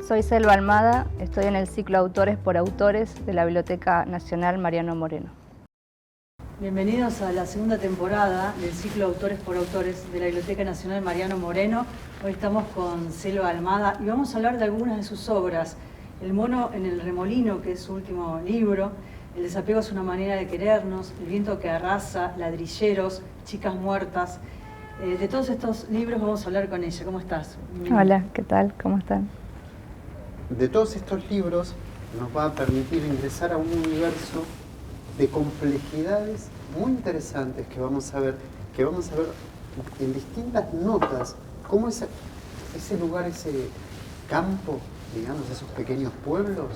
Soy Selva Almada, estoy en el ciclo Autores por Autores de la Biblioteca Nacional Mariano Moreno. Bienvenidos a la segunda temporada del ciclo Autores por Autores de la Biblioteca Nacional Mariano Moreno. Hoy estamos con Selva Almada y vamos a hablar de algunas de sus obras. El mono en el remolino, que es su último libro, El desapego es una manera de querernos, El viento que arrasa, Ladrilleros, Chicas muertas. De todos estos libros vamos a hablar con ella. ¿Cómo estás? Hola, ¿qué tal? ¿Cómo están? De todos estos libros nos va a permitir ingresar a un universo de complejidades muy interesantes que vamos a ver en distintas notas, cómo ese lugar, ese campo, digamos, esos pequeños pueblos,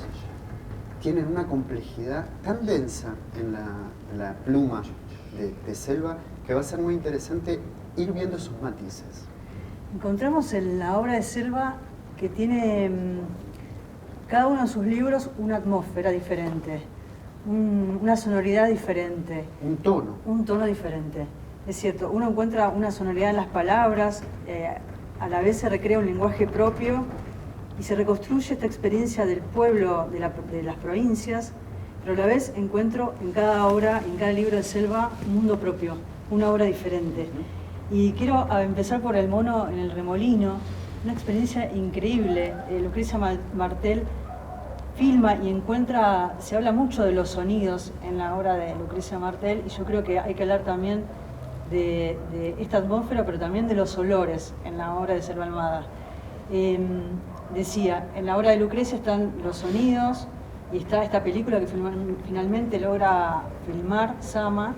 tienen una complejidad tan densa en la pluma de Selva que va a ser muy interesante ir viendo sus matices. Encontramos en la obra de Selva que tiene cada uno de sus libros una atmósfera diferente, una sonoridad diferente. Un tono. Un tono diferente. Es cierto, uno encuentra una sonoridad en las palabras, a la vez se recrea un lenguaje propio y se reconstruye esta experiencia del pueblo, de las provincias, pero a la vez encuentro en cada obra, en cada libro de Selva, un mundo propio, una obra diferente. Y quiero empezar por El mono en el remolino, una experiencia increíble. Lucrecia Martel filma y encuentra, se habla mucho de los sonidos en la obra de Lucrecia Martel, y yo creo que hay que hablar también de esta atmósfera, pero también de los olores en la obra de Selva Almada. Decía, en la obra de Lucrecia están los sonidos y está esta película que finalmente logra filmar, Sama,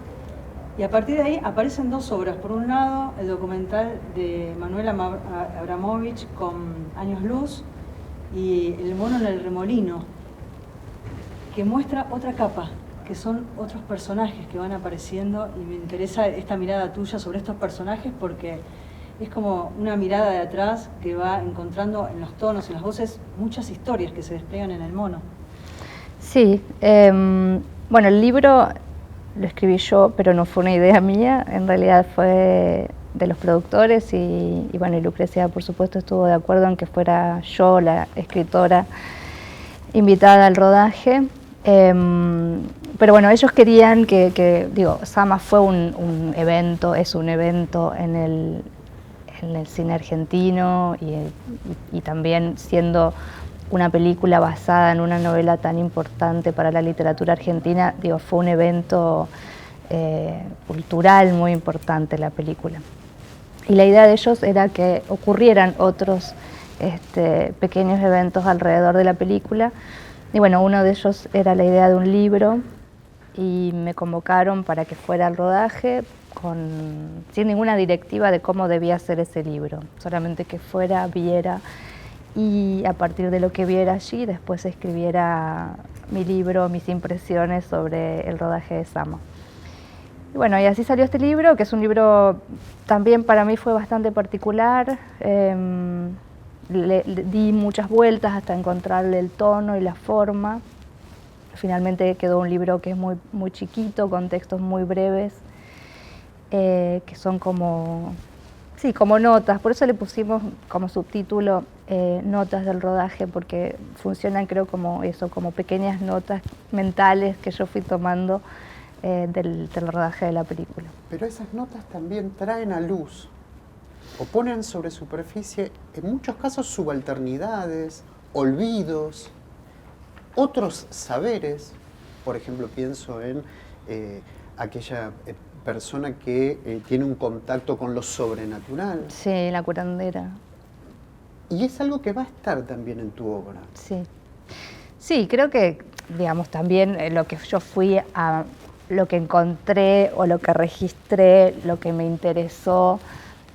y a partir de ahí aparecen dos obras. Por un lado, el documental de Manuela Abramovich con Años Luz y El mono en el remolino, que muestra otra capa, que son otros personajes que van apareciendo, y me interesa esta mirada tuya sobre estos personajes porque es como una mirada de atrás que va encontrando en los tonos, en las voces, muchas historias que se despliegan en el mono. Sí, bueno, el libro lo escribí yo, pero no fue una idea mía, en realidad fue de los productores y bueno, y Lucrecia por supuesto estuvo de acuerdo en que fuera yo la escritora invitada al rodaje, pero bueno, ellos querían digo, Sama fue un evento, es un evento en el cine argentino y también siendo una película basada en una novela tan importante para la literatura argentina, digo, fue un evento cultural muy importante la película. Y la idea de ellos era que ocurrieran otros pequeños eventos alrededor de la película. Y bueno, uno de ellos era la idea de un libro y me convocaron para que fuera al rodaje sin ninguna directiva de cómo debía ser ese libro, solamente que fuera, viera y a partir de lo que viera allí después escribiera mi libro, mis impresiones sobre el rodaje de Sama. Y bueno, y así salió este libro, que es un libro también para mí fue bastante particular. Le di muchas vueltas hasta encontrarle el tono y la forma. Finalmente quedó un libro que es muy, muy chiquito, con textos muy breves, que son como notas. Por eso le pusimos como subtítulo Notas del rodaje, porque funcionan, creo, como pequeñas notas mentales que yo fui tomando del rodaje de la película. Pero esas notas también traen a luz o ponen sobre superficie, en muchos casos, subalternidades, olvidos, otros saberes. Por ejemplo, pienso en aquella persona que tiene un contacto con lo sobrenatural. Sí, la curandera. Y es algo que va a estar también en tu obra. Sí, sí, creo que, digamos, también lo que yo lo que encontré o lo que registré, lo que me interesó,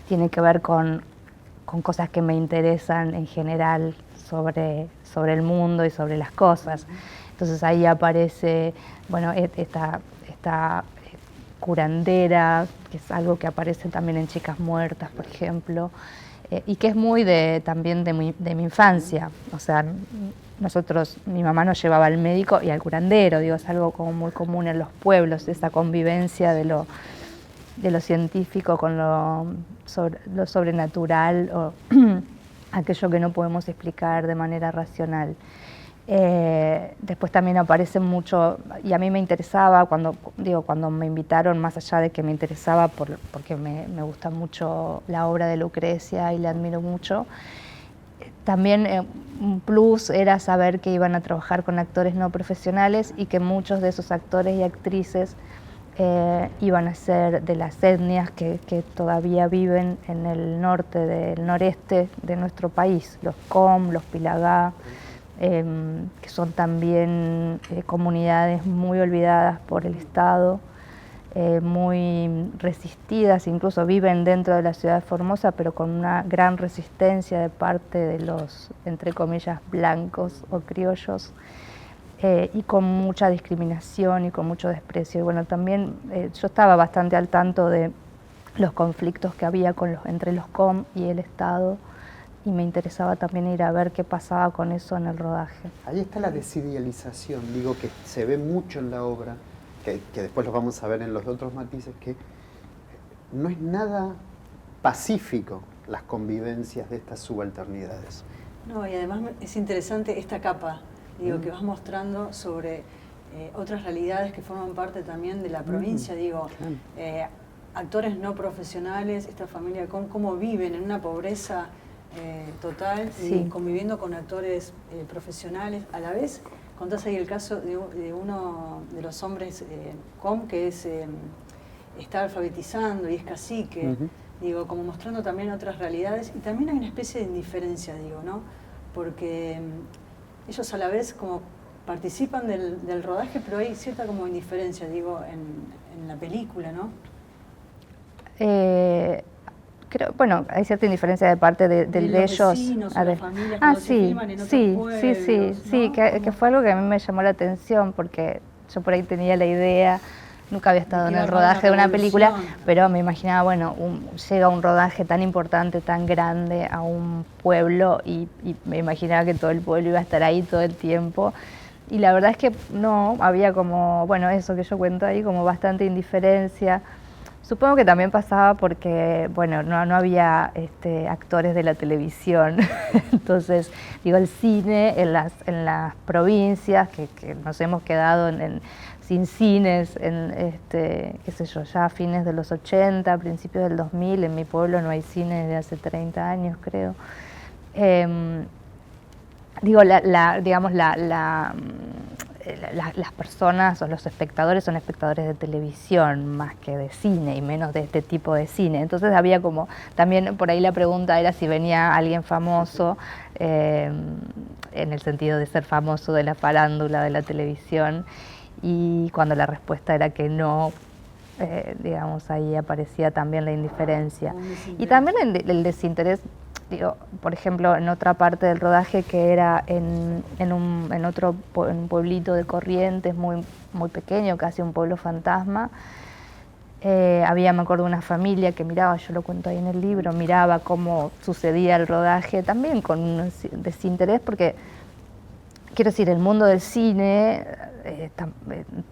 tiene que ver con cosas que me interesan en general sobre el mundo y sobre las cosas. Entonces ahí aparece, bueno, esta curandera, que es algo que aparece también en Chicas muertas, por ejemplo, y que es muy también de mi infancia. O sea, mi mamá nos llevaba al médico y al curandero, digo, es algo como muy común en los pueblos, esa convivencia de lo científico con lo sobrenatural. aquello que no podemos explicar de manera racional. Después también aparece mucho, y a mí me interesaba cuando me invitaron, más allá de que me interesaba porque me gusta mucho la obra de Lucrecia y la admiro mucho, también un plus era saber que iban a trabajar con actores no profesionales y que muchos de esos actores y actrices iban a ser de las etnias que todavía viven en el noreste de nuestro país, los Com, los Pilagá, que son también comunidades muy olvidadas por el Estado, muy resistidas, incluso viven dentro de la ciudad de Formosa, pero con una gran resistencia de parte de los, entre comillas, blancos o criollos, y con mucha discriminación y con mucho desprecio. Y bueno, también yo estaba bastante al tanto de los conflictos que había entre los Com y el Estado, y me interesaba también ir a ver qué pasaba con eso en el rodaje. Ahí está la desidealización, digo, que se ve mucho en la obra, que después lo vamos a ver en los otros matices, que no es nada pacífico las convivencias de estas subalternidades. No, y además es interesante esta capa, digo, que vas mostrando sobre otras realidades que forman parte también de la provincia, digo, actores no profesionales, esta familia con cómo viven en una pobreza total, sí, y conviviendo con actores profesionales. A la vez, contás ahí el caso de uno de los hombres Com, que está alfabetizando y es cacique, digo, como mostrando también otras realidades, y también hay una especie de indiferencia, digo, ¿no? Porque ellos a la vez como participan del rodaje, pero hay cierta como indiferencia, digo, en la película, ¿no? Creo, bueno, hay cierta indiferencia de parte de ellos. Vecinos, a ver. Familias, cuando se filman en otros pueblos, sí, ¿no? que fue algo que a mí me llamó la atención, porque yo por ahí tenía la idea, nunca había estado en el rodaje de una película, pero me imaginaba, bueno, llega un rodaje tan importante, tan grande a un pueblo, y me imaginaba que todo el pueblo iba a estar ahí todo el tiempo. Y la verdad es que no, había como, bueno, eso que yo cuento ahí, como bastante indiferencia. Supongo que también pasaba porque, bueno, no había actores de la televisión. Entonces, digo, el cine en las provincias, que nos hemos quedado sin cines, qué sé yo, ya a fines de los 80, principios del 2000, en mi pueblo no hay cine desde hace 30 años, creo. Digo, las personas o los espectadores son espectadores de televisión más que de cine, y menos de este tipo de cine. Entonces había como, también por ahí la pregunta era si venía alguien famoso, en el sentido de ser famoso de la farándula, de la televisión, y cuando la respuesta era que no, digamos, ahí aparecía también la indiferencia. Y también el desinterés. Digo, por ejemplo, en otra parte del rodaje, que era en un pueblito de Corrientes muy, muy pequeño, casi un pueblo fantasma, había, me acuerdo, una familia que miraba, yo lo cuento ahí en el libro, miraba cómo sucedía el rodaje, también con un desinterés, porque, quiero decir, el mundo del cine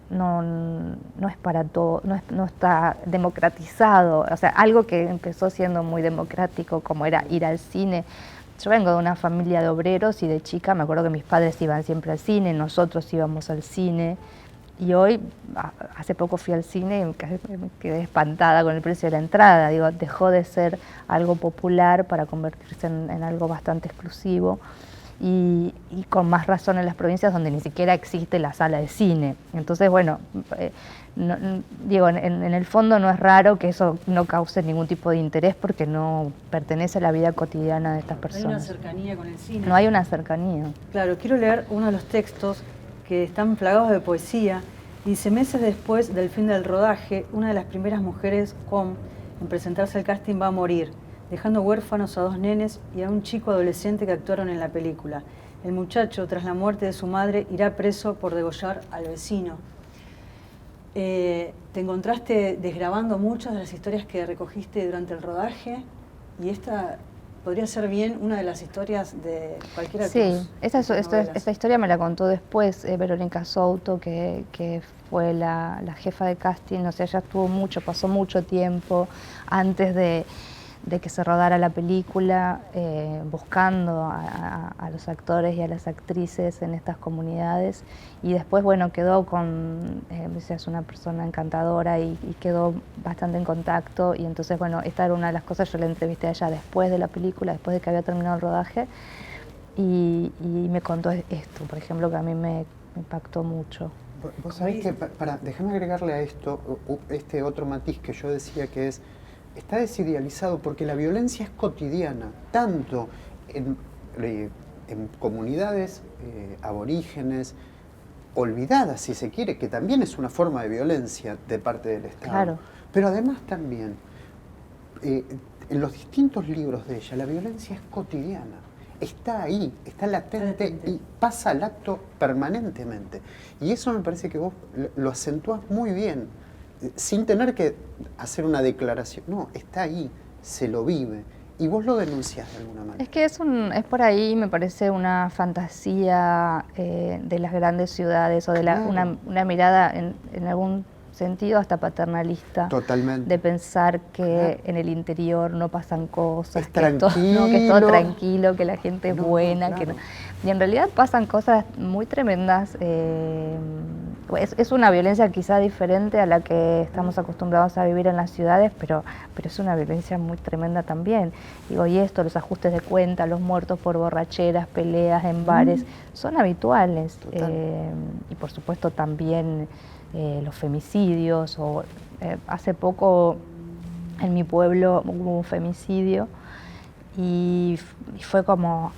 no es para todo, no está democratizado. O sea, algo que empezó siendo muy democrático, como era ir al cine. Yo vengo de una familia de obreros, y de chica me acuerdo que mis padres iban siempre al cine, nosotros íbamos al cine, y hoy, hace poco fui al cine y me quedé espantada con el precio de la entrada. Digo, dejó de ser algo popular para convertirse en algo bastante exclusivo. Y con más razón en las provincias donde ni siquiera existe la sala de cine. Entonces, bueno, digo, en el fondo no es raro que eso no cause ningún tipo de interés, porque no pertenece a la vida cotidiana de estas personas. No hay una cercanía con el cine. No hay una cercanía. Claro, quiero leer uno de los textos que están plagados de poesía. Dice: meses después del fin del rodaje, una de las primeras mujeres Com en presentarse al casting va a morir, dejando huérfanos a 2 nenes y a un chico adolescente que actuaron en la película. El muchacho, tras la muerte de su madre, irá preso por degollar al vecino. Te encontraste desgrabando muchas de las historias que recogiste durante el rodaje, y esta podría ser bien una de las historias de cualquiera de tus esta historia me la contó después Verónica Souto, que fue la jefa de casting. O sea, ella pasó mucho tiempo antes de de que se rodara la película, buscando a los actores y a las actrices en estas comunidades. Y después, bueno, quedó con, es una persona encantadora y quedó bastante en contacto. Y entonces, bueno, esta era una de las cosas, yo la entrevisté a ella después de la película, después de que había terminado el rodaje. Y me contó esto, por ejemplo, que a mí me impactó mucho. Vos sabés que, déjame agregarle a esto este otro matiz que yo decía, que es, está desidealizado porque la violencia es cotidiana, tanto en comunidades aborígenes, olvidadas si se quiere, que también es una forma de violencia de parte del Estado. Claro. Pero además también, en los distintos libros de ella, la violencia es cotidiana. Está ahí, está latente y pasa al acto permanentemente. Y eso me parece que vos lo acentúas muy bien, sin tener que hacer una declaración. No, está ahí, se lo vive. Y vos lo denunciás de alguna manera. Es que es por ahí, me parece, una fantasía de las grandes ciudades, o de una mirada en algún sentido hasta paternalista. Totalmente. De pensar que en el interior no pasan cosas, que es todo tranquilo, que la gente es buena. Claro. Y en realidad pasan cosas muy tremendas. Es una violencia quizá diferente a la que estamos acostumbrados a vivir en las ciudades, pero es una violencia muy tremenda también. Digo, y esto, los ajustes de cuenta, los muertos por borracheras, peleas en bares, son habituales. Y por supuesto también los femicidios. Hace poco en mi pueblo hubo un femicidio y fue como,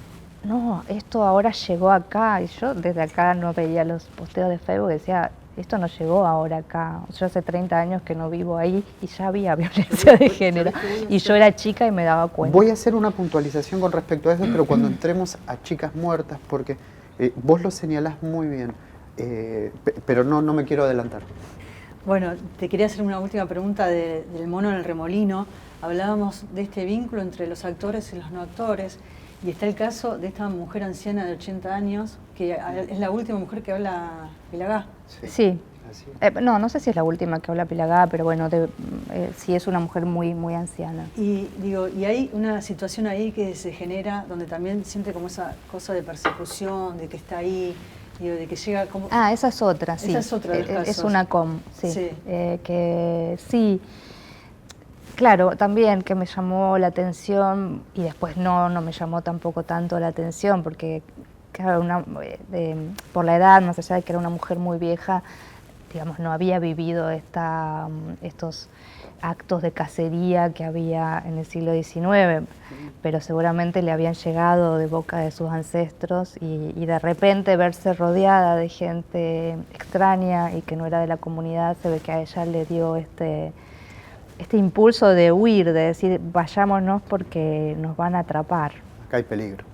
no, esto ahora llegó acá. Y yo desde acá no veía los posteos de Facebook y decía, esto no llegó ahora acá. Yo hace 30 años que no vivo ahí y ya había violencia de género. Y yo era chica y me daba cuenta. Voy a hacer una puntualización con respecto a eso, pero cuando entremos a chicas muertas, porque vos lo señalás muy bien, pero no me quiero adelantar. Bueno, te quería hacer una última pregunta del mono en el remolino. Hablábamos de este vínculo entre los actores y los no actores, y está el caso de esta mujer anciana de 80 años, que es la última mujer que habla Pilagá. Sí. No sé si es la última que habla Pilagá, pero bueno, sí es una mujer muy, muy anciana. Y hay una situación ahí que se genera, donde también siente como esa cosa de persecución, de que está ahí, de que llega como... Esa es otra, sí. Esa es otra de los casos. Es una com, sí. Sí. Que sí, claro, también que me llamó la atención, y después no me llamó tampoco tanto la atención, porque claro, por la edad, más allá de que era una mujer muy vieja, digamos, no había vivido estos actos de cacería que había en el siglo XIX, pero seguramente le habían llegado de boca de sus ancestros, y de repente verse rodeada de gente extraña y que no era de la comunidad, se ve que a ella le dio este impulso de huir, de decir, vayámonos porque nos van a atrapar. Acá hay peligro.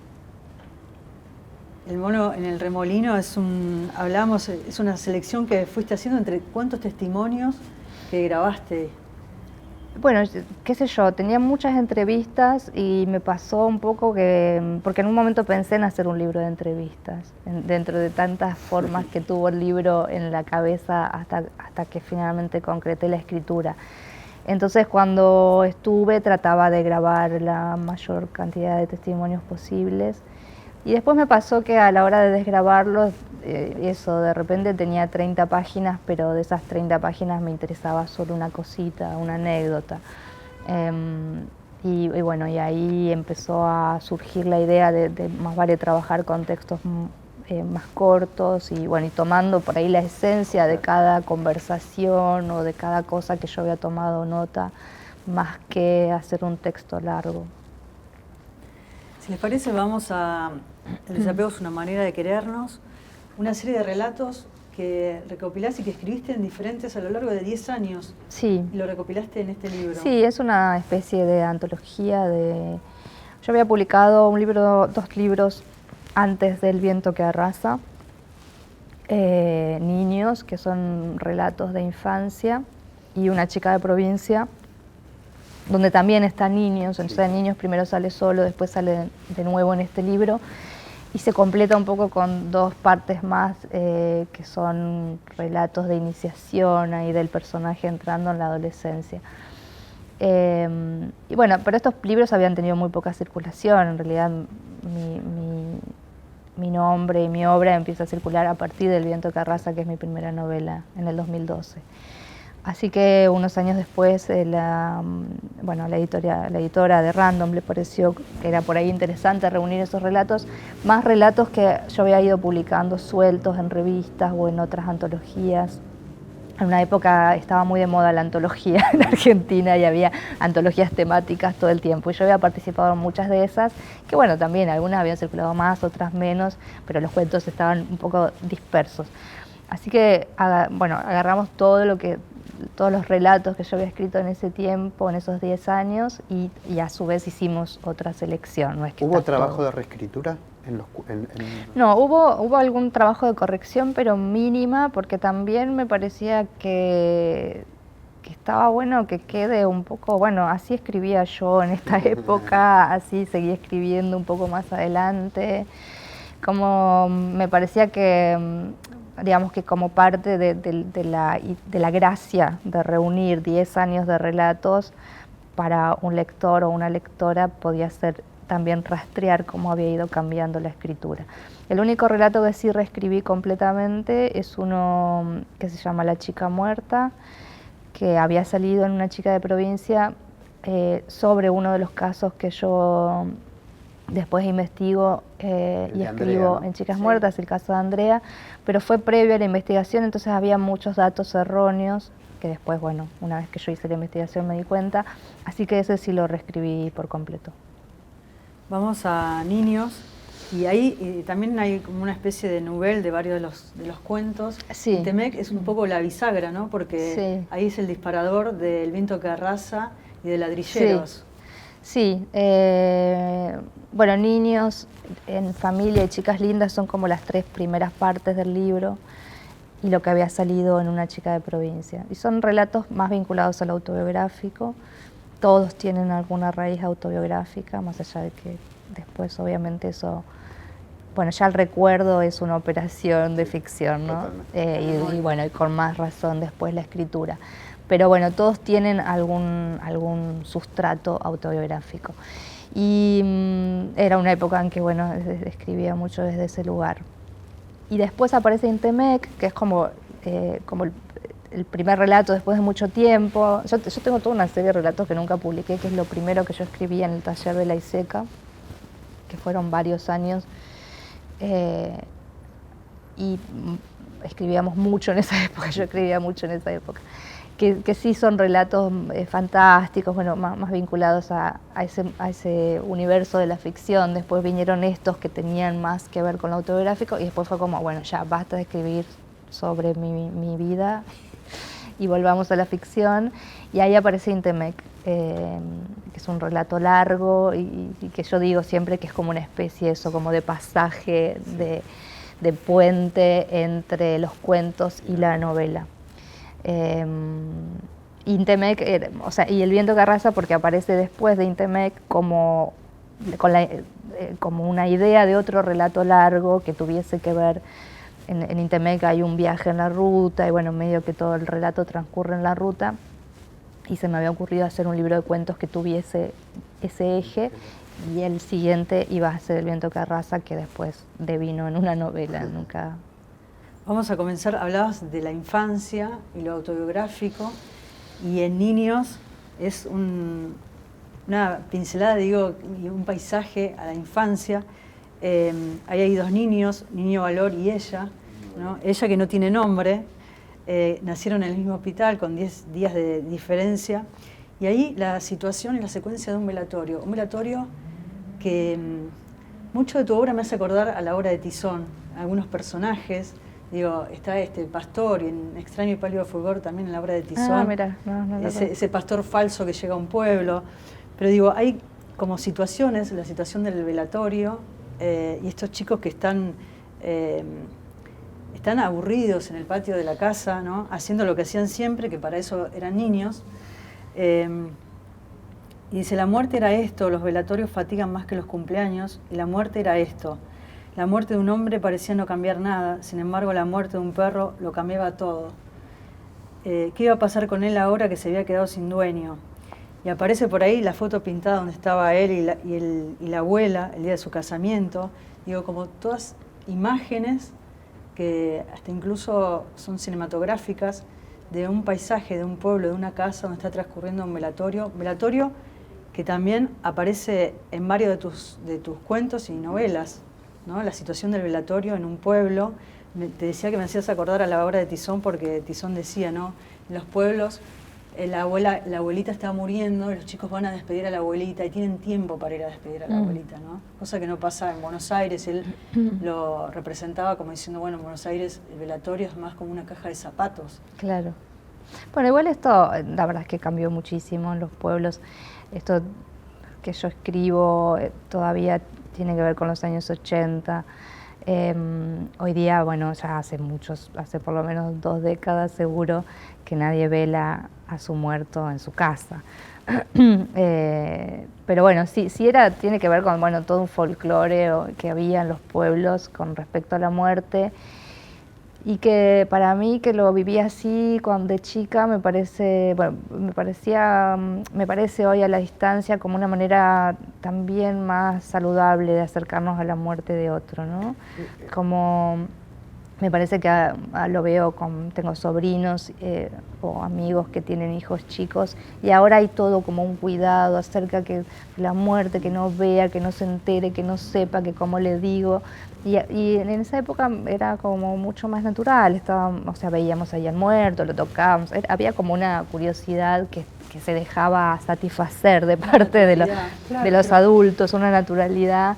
El mono en el remolino es una selección que fuiste haciendo entre cuántos testimonios que grabaste. Bueno, qué sé yo, tenía muchas entrevistas y me pasó un poco porque en un momento pensé en hacer un libro de entrevistas, dentro de tantas formas que tuvo el libro en la cabeza hasta que finalmente concreté la escritura. Entonces cuando estuve trataba de grabar la mayor cantidad de testimonios posibles. Y después me pasó que a la hora de desgrabarlos, de repente tenía 30 páginas, pero de esas 30 páginas me interesaba solo una cosita, una anécdota. Y bueno, y ahí empezó a surgir la idea de más vale trabajar con textos más cortos y bueno, y tomando por ahí la esencia de cada conversación o de cada cosa que yo había tomado nota, más que hacer un texto largo. Si les parece, vamos a El desapego es una manera de querernos, una serie de relatos que recopilás y que escribiste en diferentes a lo largo de 10 años. Sí. Y lo recopilaste en este libro. Sí, es una especie de antología Yo había publicado dos libros antes del Viento que arrasa, Niños, que son relatos de infancia, y Una chica de provincia, donde también están niños. Entonces Niños primero sale solo, después sale de nuevo en este libro, y se completa un poco con dos partes más que son relatos de iniciación ahí del personaje entrando en la adolescencia. Y bueno, pero estos libros habían tenido muy poca circulación. En realidad mi nombre y mi obra empieza a circular a partir del Viento que arrasa, que es mi primera novela, en el 2012. Así que unos años después, la editora de Random le pareció que era por ahí interesante reunir esos relatos, más relatos que yo había ido publicando sueltos en revistas o en otras antologías. En una época estaba muy de moda la antología en Argentina y había antologías temáticas todo el tiempo. Y yo había participado en muchas de esas, que bueno, también algunas habían circulado más, otras menos, pero los cuentos estaban un poco dispersos. Así que, bueno, agarramos todos los relatos que yo había escrito en ese tiempo, en esos 10 años, y a su vez hicimos otra selección. No es que ¿Hubo trabajo de reescritura? No, hubo algún trabajo de corrección, pero mínima, porque también me parecía que estaba bueno que quede un poco, bueno, así escribía yo en esta época, así seguí escribiendo un poco más adelante, como me parecía que, digamos que como parte de la gracia de reunir 10 años de relatos para un lector o una lectora podía ser también rastrear cómo había ido cambiando la escritura. El único relato que sí reescribí completamente es uno que se llama La chica muerta, que había salido en Una chica de provincia sobre uno de los casos que yo después investigo y escribo en Chicas Muertas, el caso de Andrea, pero fue previo a la investigación, entonces había muchos datos erróneos, que después, bueno, una vez que yo hice la investigación me di cuenta, así que ese sí lo reescribí por completo. Vamos a Niños, y ahí también hay como una especie de novel de varios de los cuentos. Sí. Temec es un poco la bisagra, ¿no? Porque ahí es el disparador del Viento que arrasa y de Ladrilleros. Sí, bueno, Niños, En familia y Chicas lindas son como las 3 primeras partes del libro y lo que había salido en Una chica de provincia. Y son relatos más vinculados al autobiográfico. Todos tienen alguna raíz autobiográfica, más allá de que después obviamente eso, bueno, ya el recuerdo es una operación de ficción, ¿no? Y bueno, y con más razón después la escritura. Pero bueno, todos tienen algún sustrato autobiográfico. Y era una época en que, bueno, escribía mucho desde ese lugar. Y después aparece Intemec, que es como el primer relato después de mucho tiempo. Yo tengo toda una serie de relatos que nunca publiqué, que es lo primero que yo escribí en el taller de la ISECA, que fueron varios años. Y escribíamos mucho en esa época, yo escribía mucho en esa época. Que sí son relatos fantásticos, bueno, más vinculados a ese universo de la ficción. Después vinieron estos que tenían más que ver con lo autobiográfico y después fue como, bueno, ya basta de escribir sobre mi vida y volvamos a la ficción. Y ahí aparece Intemec, que es un relato largo y que yo digo siempre que es como una especie eso, como de pasaje, de puente entre los cuentos y la novela. Intemec, y El viento que arrasa porque aparece después de Intemec como una idea de otro relato largo que tuviese que ver. En Intemec hay un viaje en la ruta y bueno, medio que todo el relato transcurre en la ruta y se me había ocurrido hacer un libro de cuentos que tuviese ese eje y el siguiente iba a ser El viento que arrasa, que después devino en una novela. Nunca... Vamos a comenzar, hablabas de la infancia y lo autobiográfico, y en Niños es una pincelada, digo, y un paisaje a la infancia. Ahí hay 2 niños, Niño Valor y ella, ¿no? Ella que no tiene nombre, nacieron en el mismo hospital con 10 días de diferencia, y ahí la situación y la secuencia de un velatorio que mucho de tu obra me hace acordar a la obra de Tizón, algunos personajes. Digo, está este pastor y en Extraño y pálido fulgor también en la obra de Tizón. Ah, mira, no ese pastor falso que llega a un pueblo. Pero digo, hay como situaciones, la situación del velatorio y estos chicos que están aburridos en el patio de la casa, ¿no? Haciendo lo que hacían siempre, que para eso eran niños. Y dice, la muerte era esto, los velatorios fatigan más que los cumpleaños, y la muerte era esto. La muerte de un hombre parecía no cambiar nada, sin embargo la muerte de un perro lo cambiaba todo. ¿Qué iba a pasar con él ahora que se había quedado sin dueño? Y aparece por ahí la foto pintada donde estaba él y la abuela el día de su casamiento. Digo, como todas imágenes que hasta incluso son cinematográficas de un paisaje, de un pueblo, de una casa donde está transcurriendo un velatorio que también aparece en varios de tus cuentos y novelas, ¿no? La situación del velatorio en un pueblo. Te decía que me hacías acordar a la obra de Tizón, porque Tizón decía, ¿no? En los pueblos la abuelita está muriendo y los chicos van a despedir a la abuelita y tienen tiempo para ir a despedir a la abuelita, ¿no? Cosa que no pasa en Buenos Aires. Él lo representaba como diciendo, bueno, en Buenos Aires el velatorio es más como una caja de zapatos. Claro. Bueno, igual esto, la verdad es que cambió muchísimo en los pueblos. Esto que yo escribo todavía tiene que ver con los años 80. Hoy día, bueno, ya hace por lo menos 2 décadas seguro que nadie vela a su muerto en su casa. Pero bueno, sí tiene que ver con, bueno, todo un folclore que había en los pueblos con respecto a la muerte. Y que para mí, que lo viví así cuando de chica, me parece hoy a la distancia como una manera también más saludable de acercarnos a la muerte de otro, ¿no? Como me parece que lo veo tengo sobrinos o amigos que tienen hijos chicos, y ahora hay todo como un cuidado acerca de la muerte, que no vea, que no se entere, que no sepa, que como le digo. Y en esa época era como mucho más natural, veíamos ahí al muerto, lo tocábamos, había como una curiosidad que se dejaba satisfacer de parte de los adultos, una naturalidad.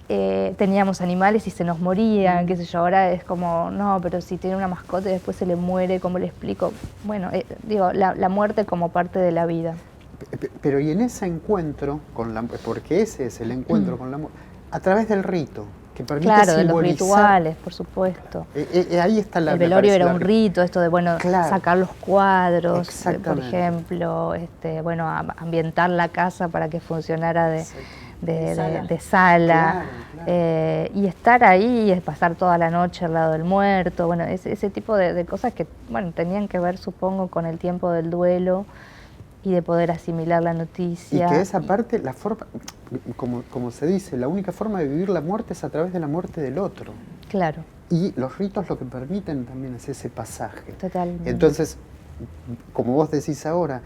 Teníamos animales y se nos morían, qué sé yo, ahora es como, no, pero si tiene una mascota y después se le muere, ¿cómo le explico? Bueno, la muerte como parte de la vida. Pero y en ese encuentro, porque ese es el encuentro con la muerte, a través del rito, que permite claro, simbolizar, de los rituales, por supuesto. Ahí está el velorio era un rito, esto de claro, sacar los cuadros, por ejemplo, ambientar la casa para que funcionara de sala, claro. Y estar ahí, y pasar toda la noche al lado del muerto, bueno, ese tipo de cosas que, bueno, tenían que ver, supongo, con el tiempo del duelo y de poder asimilar la noticia. Y que esa parte, la forma, como se dice, la única forma de vivir la muerte es a través de la muerte del otro. Claro. Y los ritos lo que permiten también es ese pasaje. Totalmente. Entonces, como vos decís ahora,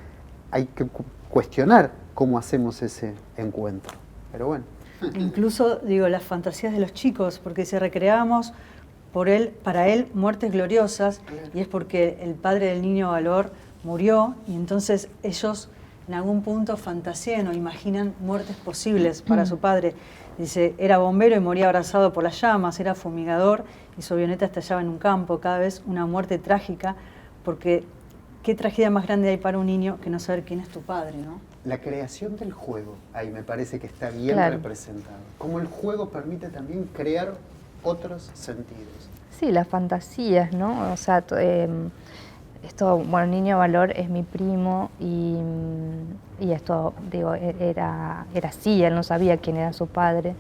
hay que cuestionar cómo hacemos ese encuentro. Pero bueno. Incluso, las fantasías de los chicos, porque si recreábamos para él, muertes gloriosas, claro. Y es porque el padre del niño Valor murió, y entonces ellos en algún punto fantasean o imaginan muertes posibles para su padre. Dice, era bombero y moría abrazado por las llamas, era fumigador y su avioneta estallaba en un campo, cada vez una muerte trágica, porque qué tragedia más grande hay para un niño que no saber quién es tu padre, ¿no? La creación del juego, ahí me parece que está bien representado. Cómo el juego permite también crear otros sentidos. Sí, las fantasías, ¿no? O sea, Niño Valor es mi primo y esto, era así, él no sabía quién era su padre,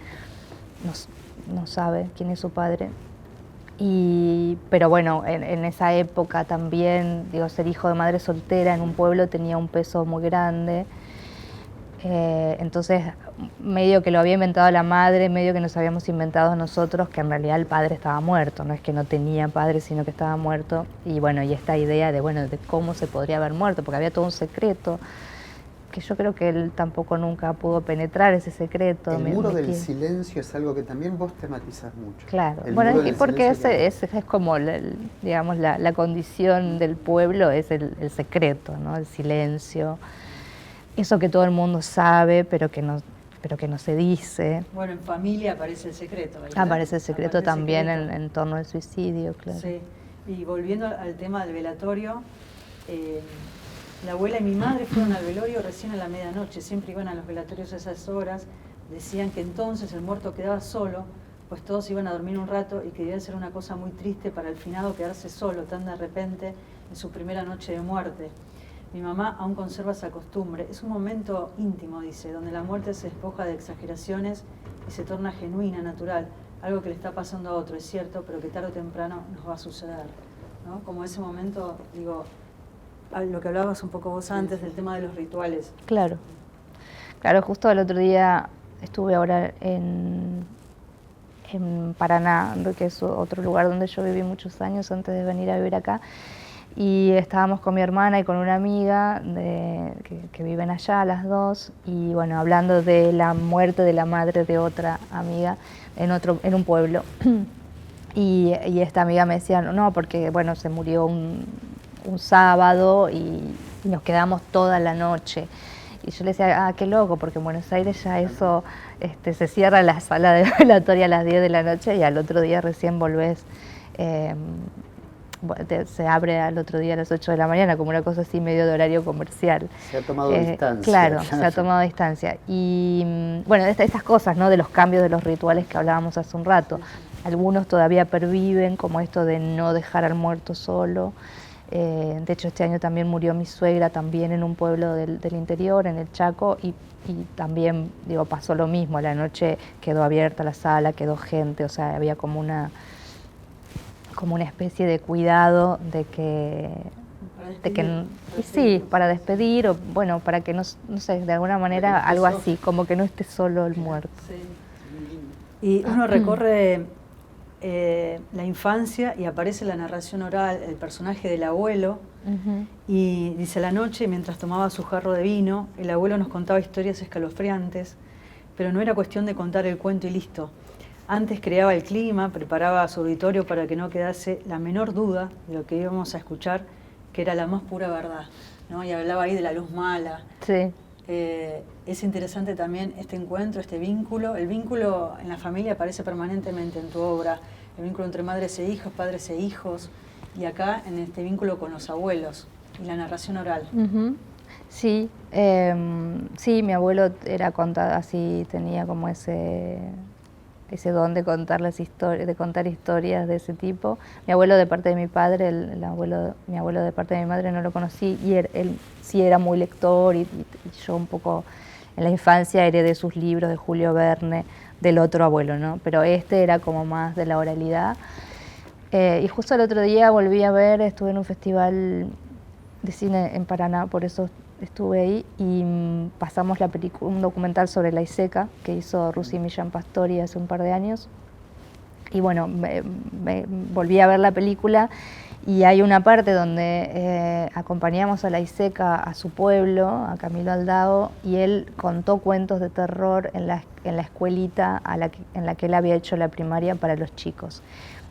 no sabe quién es su padre. Pero bueno, en esa época también, ser hijo de madre soltera en un pueblo tenía un peso muy grande. Entonces, medio que lo había inventado la madre, medio que nos habíamos inventado nosotros, que en realidad el padre estaba muerto, no es que no tenía padre, sino que estaba muerto. Y bueno, y esta idea de cómo se podría haber muerto, porque había todo un secreto, que yo creo que él tampoco nunca pudo penetrar ese secreto. El muro del silencio es algo que también vos tematizás mucho. Claro, porque es como, la condición del pueblo, es el secreto, ¿no? El silencio. Eso que todo el mundo sabe, pero que no se dice. Bueno, en familia aparece el secreto. ¿Verdad? Aparece el secreto también en torno al suicidio, claro. Sí, y volviendo al tema del velatorio, la abuela y mi madre fueron al velorio recién a la medianoche, siempre iban a los velatorios a esas horas, decían que entonces el muerto quedaba solo, pues todos iban a dormir un rato y que debía ser una cosa muy triste para el finado quedarse solo tan de repente en su primera noche de muerte. Mi mamá aún conserva esa costumbre. Es un momento íntimo, dice, donde la muerte se despoja de exageraciones y se torna genuina, natural. Algo que le está pasando a otro, es cierto, pero que tarde o temprano nos va a suceder, ¿no? Como ese momento, a lo que hablabas un poco vos antes del tema de los rituales. Claro. Claro, justo el otro día estuve ahora en Paraná, que es otro lugar donde yo viví muchos años antes de venir a vivir acá, y estábamos con mi hermana y con una amiga que viven allá, las dos, y bueno, hablando de la muerte de la madre de otra amiga en un pueblo. Y esta amiga me decía, no, porque bueno, se murió un sábado y nos quedamos toda la noche. Y yo le decía, qué loco, porque en Buenos Aires ya eso se cierra la sala de velatoria a las 10 de la noche y al otro día recién volvés. Se abre al otro día a las 8 de la mañana, como una cosa así medio de horario comercial. Se ha tomado distancia. Claro, se ha tomado distancia. Y bueno, estas cosas, ¿no? De los cambios de los rituales que hablábamos hace un rato. Algunos todavía perviven, como esto de no dejar al muerto solo. De hecho, este año también murió mi suegra, también en un pueblo del interior, en el Chaco, y también, digo, pasó lo mismo. A la noche quedó abierta la sala, quedó gente, o sea, había como una especie de cuidado de que sí, para despedir, o bueno, para que no sé, de alguna manera algo así, como que no esté solo el muerto. Sí. Y uno recorre la infancia y aparece la narración oral, el personaje del abuelo, y dice: la noche, mientras tomaba su jarro de vino, el abuelo nos contaba historias escalofriantes, pero no era cuestión de contar el cuento y listo. Antes creaba el clima, preparaba su auditorio para que no quedase la menor duda de lo que íbamos a escuchar, que era la más pura verdad, ¿no? Y hablaba ahí de la luz mala. Sí. Es interesante también este encuentro, este vínculo. El vínculo en la familia aparece permanentemente en tu obra, el vínculo entre madres e hijos, padres e hijos, y acá en este vínculo con los abuelos y la narración oral. Sí, sí, mi abuelo era contado así, tenía como ese don de contar de contar historias de ese tipo. Mi abuelo de parte de mi padre, mi abuelo de parte de mi madre no lo conocí, y él sí era muy lector, y yo un poco en la infancia heredé sus libros de Julio Verne, del otro abuelo, ¿no? Pero este era como más de la oralidad. Y justo el otro día volví a ver, estuve en un festival de cine en Paraná, por eso estuve ahí, y pasamos un documental sobre la ISECA que hizo Rusy Millán Pastori hace un par de años. Y bueno, me volví a ver la película, y hay una parte donde acompañamos a la ISECA a su pueblo, a Camilo Aldao, y él contó cuentos de terror en la escuelita en la que él había hecho la primaria para los chicos.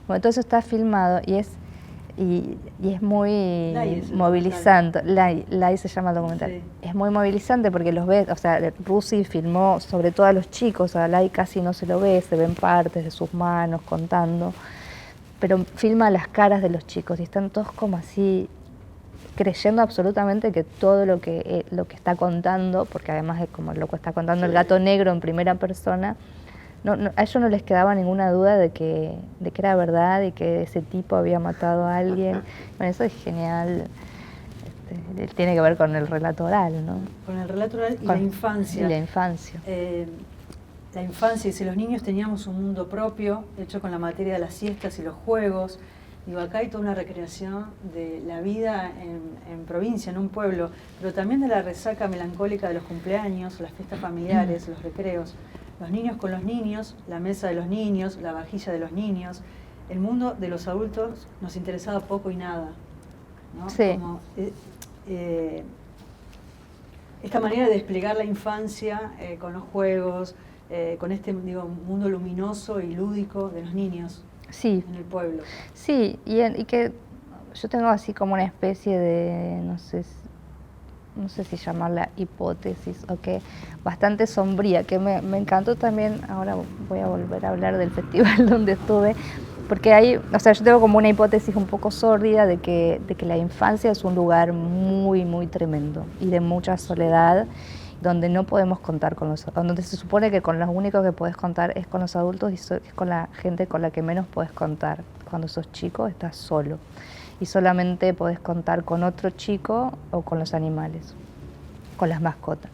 Bueno, todo eso está filmado y es muy movilizante. Lai se llama el documental. Sí. Es muy movilizante porque los ves, o sea, Rusy filmó sobre todo a los chicos, a Lai casi no se lo ve, se ven partes de sus manos contando, pero filma las caras de los chicos y están todos como así, creyendo absolutamente que todo lo que está contando, porque además es como lo que está contando el gato negro en primera persona, a ellos no les quedaba ninguna duda de que era verdad y que ese tipo había matado a alguien. Bueno, eso es genial. Tiene que ver con el relato oral, ¿no? Con el relato oral y la infancia. Y la infancia. La infancia, y si los niños teníamos un mundo propio, hecho con la materia de las siestas y los juegos. Digo, acá hay toda una recreación de la vida en provincia, en un pueblo, pero también de la resaca melancólica de los cumpleaños, las fiestas familiares, los recreos. Los niños con los niños, la mesa de los niños, la vajilla de los niños. El mundo de los adultos nos interesaba poco y nada, ¿no? Sí. Como, esta manera de desplegar la infancia con los juegos, con este mundo luminoso y lúdico de los niños, sí, en el pueblo. Sí, y que yo tengo así como una especie de, no sé si llamarla hipótesis o qué, bastante sombría, que me encantó también. Ahora voy a volver a hablar del festival donde estuve, porque hay, o sea, yo tengo como una hipótesis un poco sórdida de que la infancia es un lugar muy, muy tremendo y de mucha soledad, donde no podemos contar donde se supone que con los únicos que puedes contar es con los adultos y es con la gente con la que menos puedes contar. Cuando sos chico estás solo y solamente podés contar con otro chico o con los animales, con las mascotas.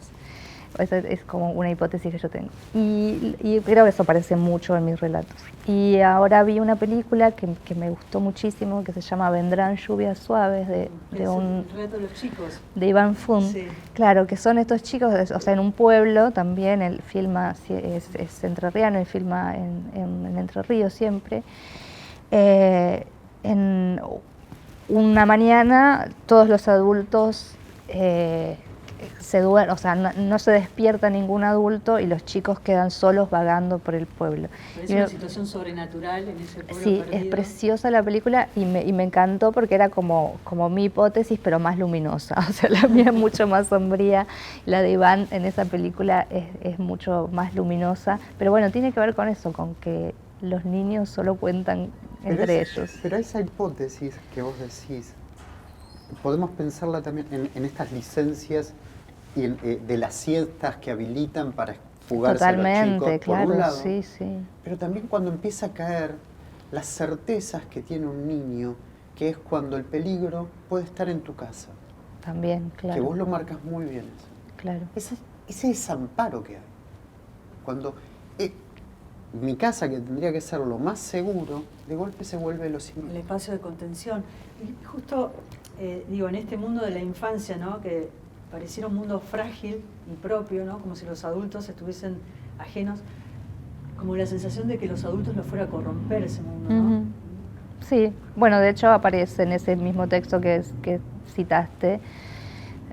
Esa es como una hipótesis que yo tengo. Y creo que eso aparece mucho en mis relatos. Y ahora vi una película que me gustó muchísimo, que se llama Vendrán lluvias suaves, de un relato de los chicos. De Iván Fun. Sí. Claro, que son estos chicos, o sea, en un pueblo también, él filma, es entrerriano, él filma en Entre Ríos siempre. En una mañana todos los adultos se duermen, o sea, no se despierta ningún adulto y los chicos quedan solos vagando por el pueblo. Es una situación sobrenatural en ese pueblo sí, perdido. Es preciosa la película y me encantó porque era como mi hipótesis, pero más luminosa. O sea, la mía es mucho más sombría, la de Iván en esa película es mucho más luminosa. Pero bueno, tiene que ver con eso, con que los niños solo cuentan entre ellos. Pero esa hipótesis que vos decís, podemos pensarla también en estas licencias y de las siestas que habilitan para fugarse a los chicos, claro, por un lado, sí, sí. Pero también cuando empieza a caer las certezas que tiene un niño, que es cuando el peligro puede estar en tu casa. También, claro. Que vos lo marcas muy bien eso. Claro. Ese desamparo que hay. Cuando mi casa, que tendría que ser lo más seguro, de golpe se vuelve lo similar. El espacio de contención. Y justo, digo, en este mundo de la infancia, ¿no? Que pareciera un mundo frágil y propio, ¿no? Como si los adultos estuviesen ajenos, como la sensación de que los adultos lo fuera a corromper ese mundo, ¿no? Uh-huh. Sí, bueno, de hecho aparece en ese mismo texto que citaste,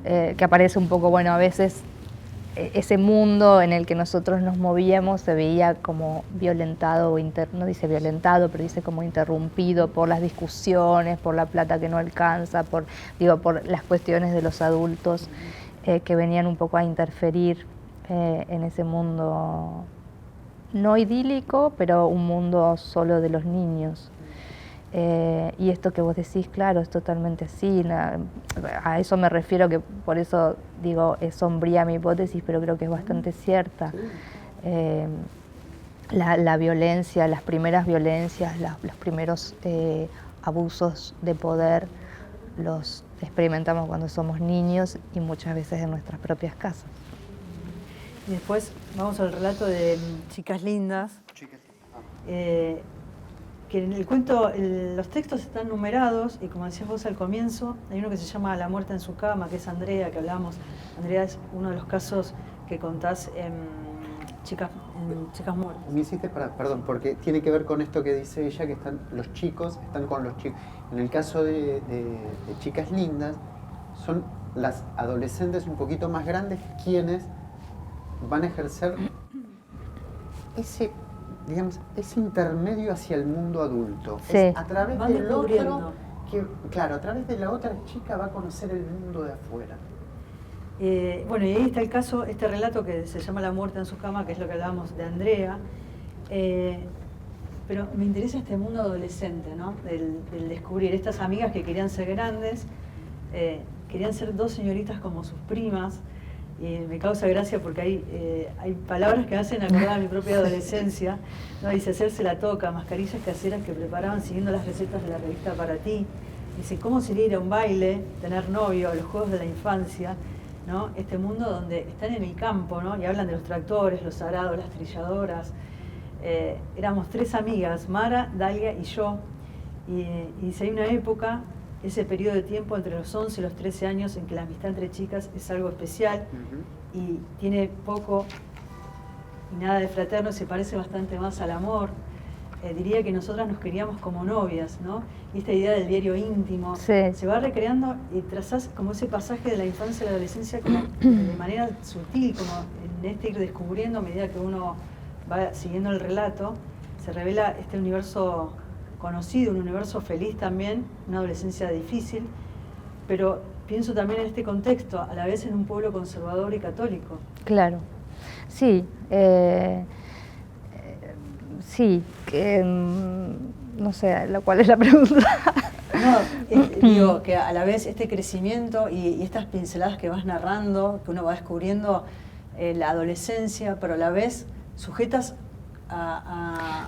que aparece un poco, bueno, a veces ese mundo en el que nosotros nos movíamos se veía como violentado, no dice violentado, pero dice como interrumpido por las discusiones, por la plata que no alcanza, por las cuestiones de los adultos que venían un poco a interferir en ese mundo no idílico, pero un mundo solo de los niños. Y esto que vos decís, claro, es totalmente así. A eso me refiero, que por eso digo, es sombría mi hipótesis, pero creo que es bastante cierta. La violencia, las primeras violencias, los primeros abusos de poder los experimentamos cuando somos niños y muchas veces en nuestras propias casas. Y después vamos al relato de Chicas Lindas. Que en el cuento, los textos están numerados y como decías vos al comienzo, hay uno que se llama La muerte en su cama, que es Andrea, que hablábamos. Andrea es uno de los casos que contás en Chicas Muertas. Me hiciste, perdón, porque tiene que ver con esto que dice ella, que los chicos están con los chicos. En el caso de Chicas Lindas, son las adolescentes un poquito más grandes quienes van a ejercer ese intermedio hacia el mundo adulto. Sí. Es a través Van del otro, a través de la otra chica va a conocer el mundo de afuera. Bueno, y ahí está el caso, este relato que se llama La muerte en su cama, que es lo que hablábamos de Andrea. Pero me interesa este mundo adolescente, ¿no? Del descubrir estas amigas que querían ser grandes, querían ser dos señoritas como sus primas. Y me causa gracia porque hay palabras que me hacen acordar a mi propia adolescencia, ¿no? Dice, hacerse la toca, mascarillas caseras que preparaban siguiendo las recetas de la revista Para Ti. Dice, ¿cómo sería ir a un baile, tener novio, los juegos de la infancia, ¿no? Este mundo donde están en el campo, ¿no? Y hablan de los tractores, los arados, las trilladoras. Éramos 3 amigas, Mara, Dalia y yo. Y dice, hay una época, ese periodo de tiempo entre los 11 y los 13 años en que la amistad entre chicas es algo especial y tiene poco y nada de fraterno, se parece bastante más al amor. Diría que nosotras nos queríamos como novias, ¿no? Y esta idea del diario íntimo Sí. se va recreando y trazás como ese pasaje de la infancia a la adolescencia como de manera sutil, como en este ir descubriendo a medida que uno va siguiendo el relato, se revela este universo conocido, un universo feliz también, una adolescencia difícil, pero pienso también en este contexto, a la vez en un pueblo conservador y católico. Claro, sí, sí, no sé, ¿cuál es la pregunta? No, digo que a la vez este crecimiento y estas pinceladas que vas narrando, que uno va descubriendo la adolescencia, pero a la vez sujetas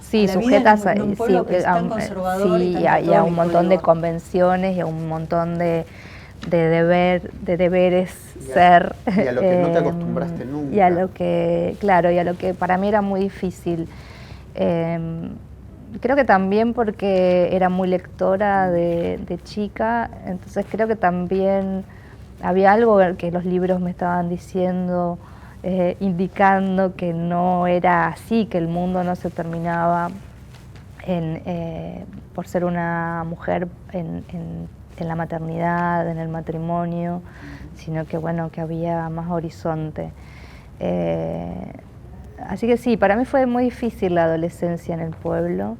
sí, a la sujetas vida en un pueblo que es tan conservador sí, y tan y a un montón de digo. convenciones y a un montón de de deberes ser. Y a lo que no te acostumbraste nunca. Y a lo que, claro, y a lo que para mí era muy difícil. Creo que también porque era muy lectora de chica, entonces creo que también había algo que los libros me estaban diciendo, indicando que no era así, que el mundo no se terminaba por ser una mujer en la maternidad, en el matrimonio, sino que bueno, que había más horizonte. Así que sí, para mí fue muy difícil la adolescencia en el pueblo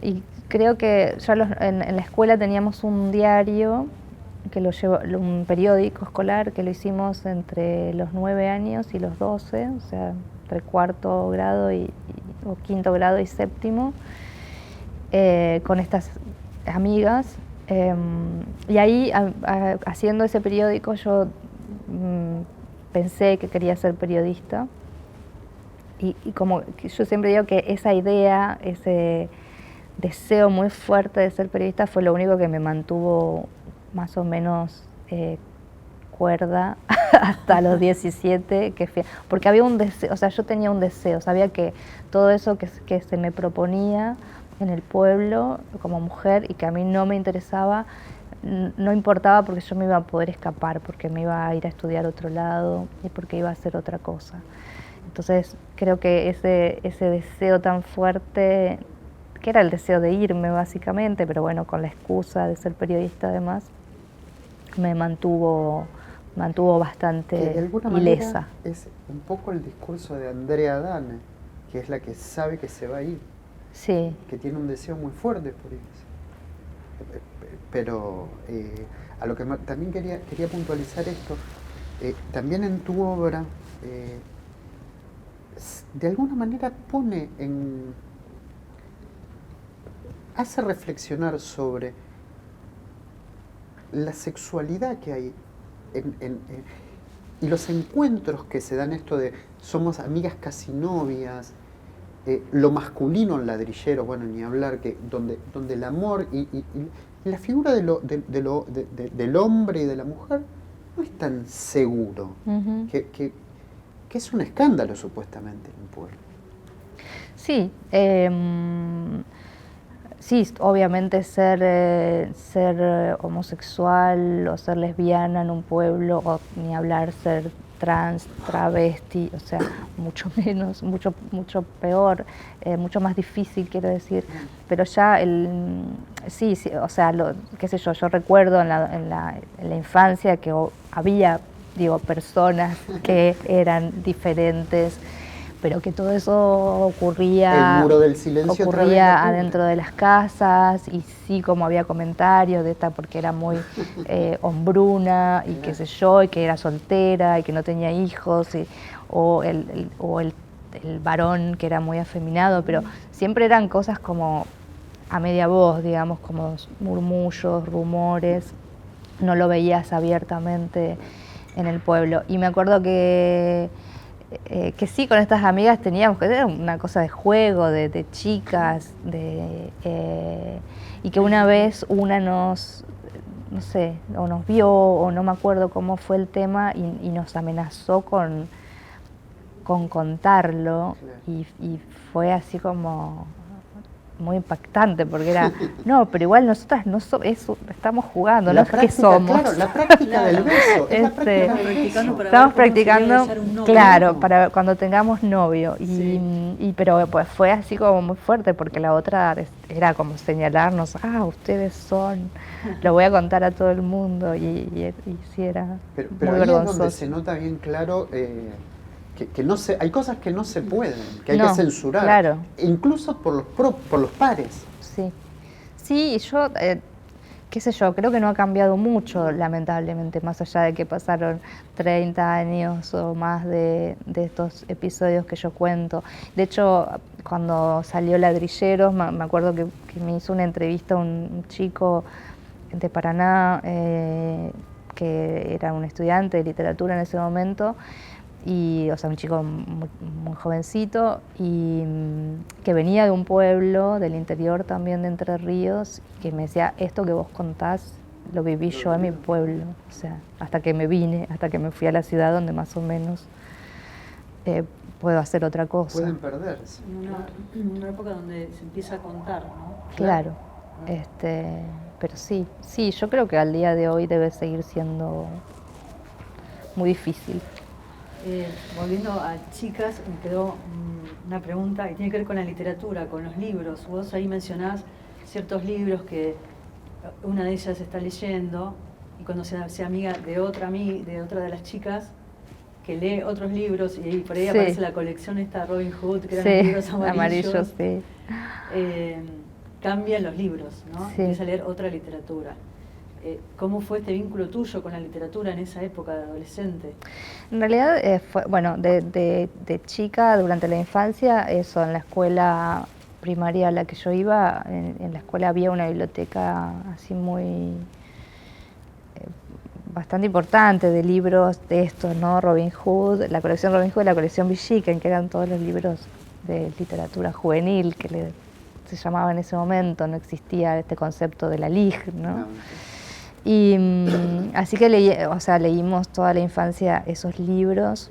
y creo que ya en la escuela teníamos un diario, un periódico escolar que lo hicimos entre los 9 años y los 12, o sea, entre cuarto grado o quinto grado y séptimo, con estas amigas. Y ahí, haciendo ese periódico, yo pensé que quería ser periodista. Y como yo siempre digo que esa idea, ese deseo muy fuerte de ser periodista fue lo único que me mantuvo más o menos cuerda hasta los 17, porque había un deseo, o sea, yo tenía un deseo, sabía que todo eso que se me proponía en el pueblo como mujer y que a mí no me interesaba, no importaba porque yo me iba a poder escapar, porque me iba a ir a estudiar a otro lado y porque iba a hacer otra cosa. Entonces creo que ese deseo tan fuerte, que era el deseo de irme básicamente, pero bueno, con la excusa de ser periodista además, me mantuvo bastante que de alguna ilesa. manera es un poco el discurso de Andrea Dane, que es la que sabe que se va a ir, sí, que tiene un deseo muy fuerte por irse. Pero a lo que también quería puntualizar esto, también en tu obra, de alguna manera hace reflexionar sobre la sexualidad que hay y los encuentros que se dan, esto de somos amigas casi novias, lo masculino en Ladrillero, bueno, ni hablar, que donde el amor y la figura del hombre y de la mujer no es tan seguro, que es un escándalo supuestamente en un pueblo. Sí, sí, obviamente ser homosexual o ser lesbiana en un pueblo, o ni hablar ser trans, travesti, o sea, mucho menos, mucho peor, mucho más difícil, quiero decir. Pero ya sí, o sea, qué sé yo recuerdo en la infancia que había, personas que eran diferentes, pero que todo eso ocurría, el muro del silencio adentro de las casas, y sí, como había comentarios de esta porque era muy hombruna y qué sé yo, y que era soltera y que no tenía hijos, o el varón que era muy afeminado, pero siempre eran cosas como a media voz, digamos, como murmullos, rumores, no lo veías abiertamente en el pueblo. Y me acuerdo que sí, con estas amigas teníamos que era una cosa de juego, de chicas, y que una vez una no sé, o nos vio, o no me acuerdo cómo fue el tema, y nos amenazó con contarlo, y fue así como muy impactante, porque era, no, pero igual nosotras no estamos jugando, no es que somos. Claro, la práctica del beso. Estamos practicando, claro, para cuando tengamos novio. Pero pues fue así como muy fuerte, porque la otra era como señalarnos, ustedes son, lo voy a contar a todo el mundo, y sí era pero muy ahí vergonzoso. Es donde se nota bien claro que no hay cosas que no se pueden, que hay que censurar, claro. Incluso por los pares. Sí, sí, yo, qué sé yo, creo que no ha cambiado mucho, lamentablemente, más allá de que pasaron 30 años o más de estos episodios que yo cuento. De hecho, cuando salió Ladrilleros, me acuerdo que me hizo una entrevista un chico de Paraná, que era un estudiante de literatura en ese momento, o sea, un chico muy jovencito, y que venía de un pueblo del interior también de Entre Ríos, que me decía, esto que vos contás lo viví yo en mi pueblo, o sea, hasta que me vine, hasta que me fui a la ciudad donde más o menos puedo hacer otra cosa. Pueden perderse. En una época donde se empieza a contar, ¿no? Claro, pero sí, yo creo que al día de hoy debe seguir siendo muy difícil. Volviendo a chicas, me quedó una pregunta y tiene que ver con la literatura, con los libros. Vos ahí mencionás ciertos libros que una de ellas está leyendo y cuando se hace amiga de otra de las chicas que lee otros libros y por ahí aparece la colección esta Robin Hood, que eran libros amarillos. Sí. Cambian los libros, ¿no? Sí. Empieza a leer otra literatura. ¿Cómo fue este vínculo tuyo con la literatura en esa época de adolescente? En realidad, fue, bueno, de chica, durante la infancia, eso, en la escuela primaria a la que yo iba, en la escuela había una biblioteca así bastante importante de libros de estos, ¿no? Robin Hood, la colección Robin Hood y la colección Villiquen, que eran todos los libros de literatura juvenil que se llamaba en ese momento, no existía este concepto de la LIG, ¿no? Y así que leímos toda la infancia esos libros.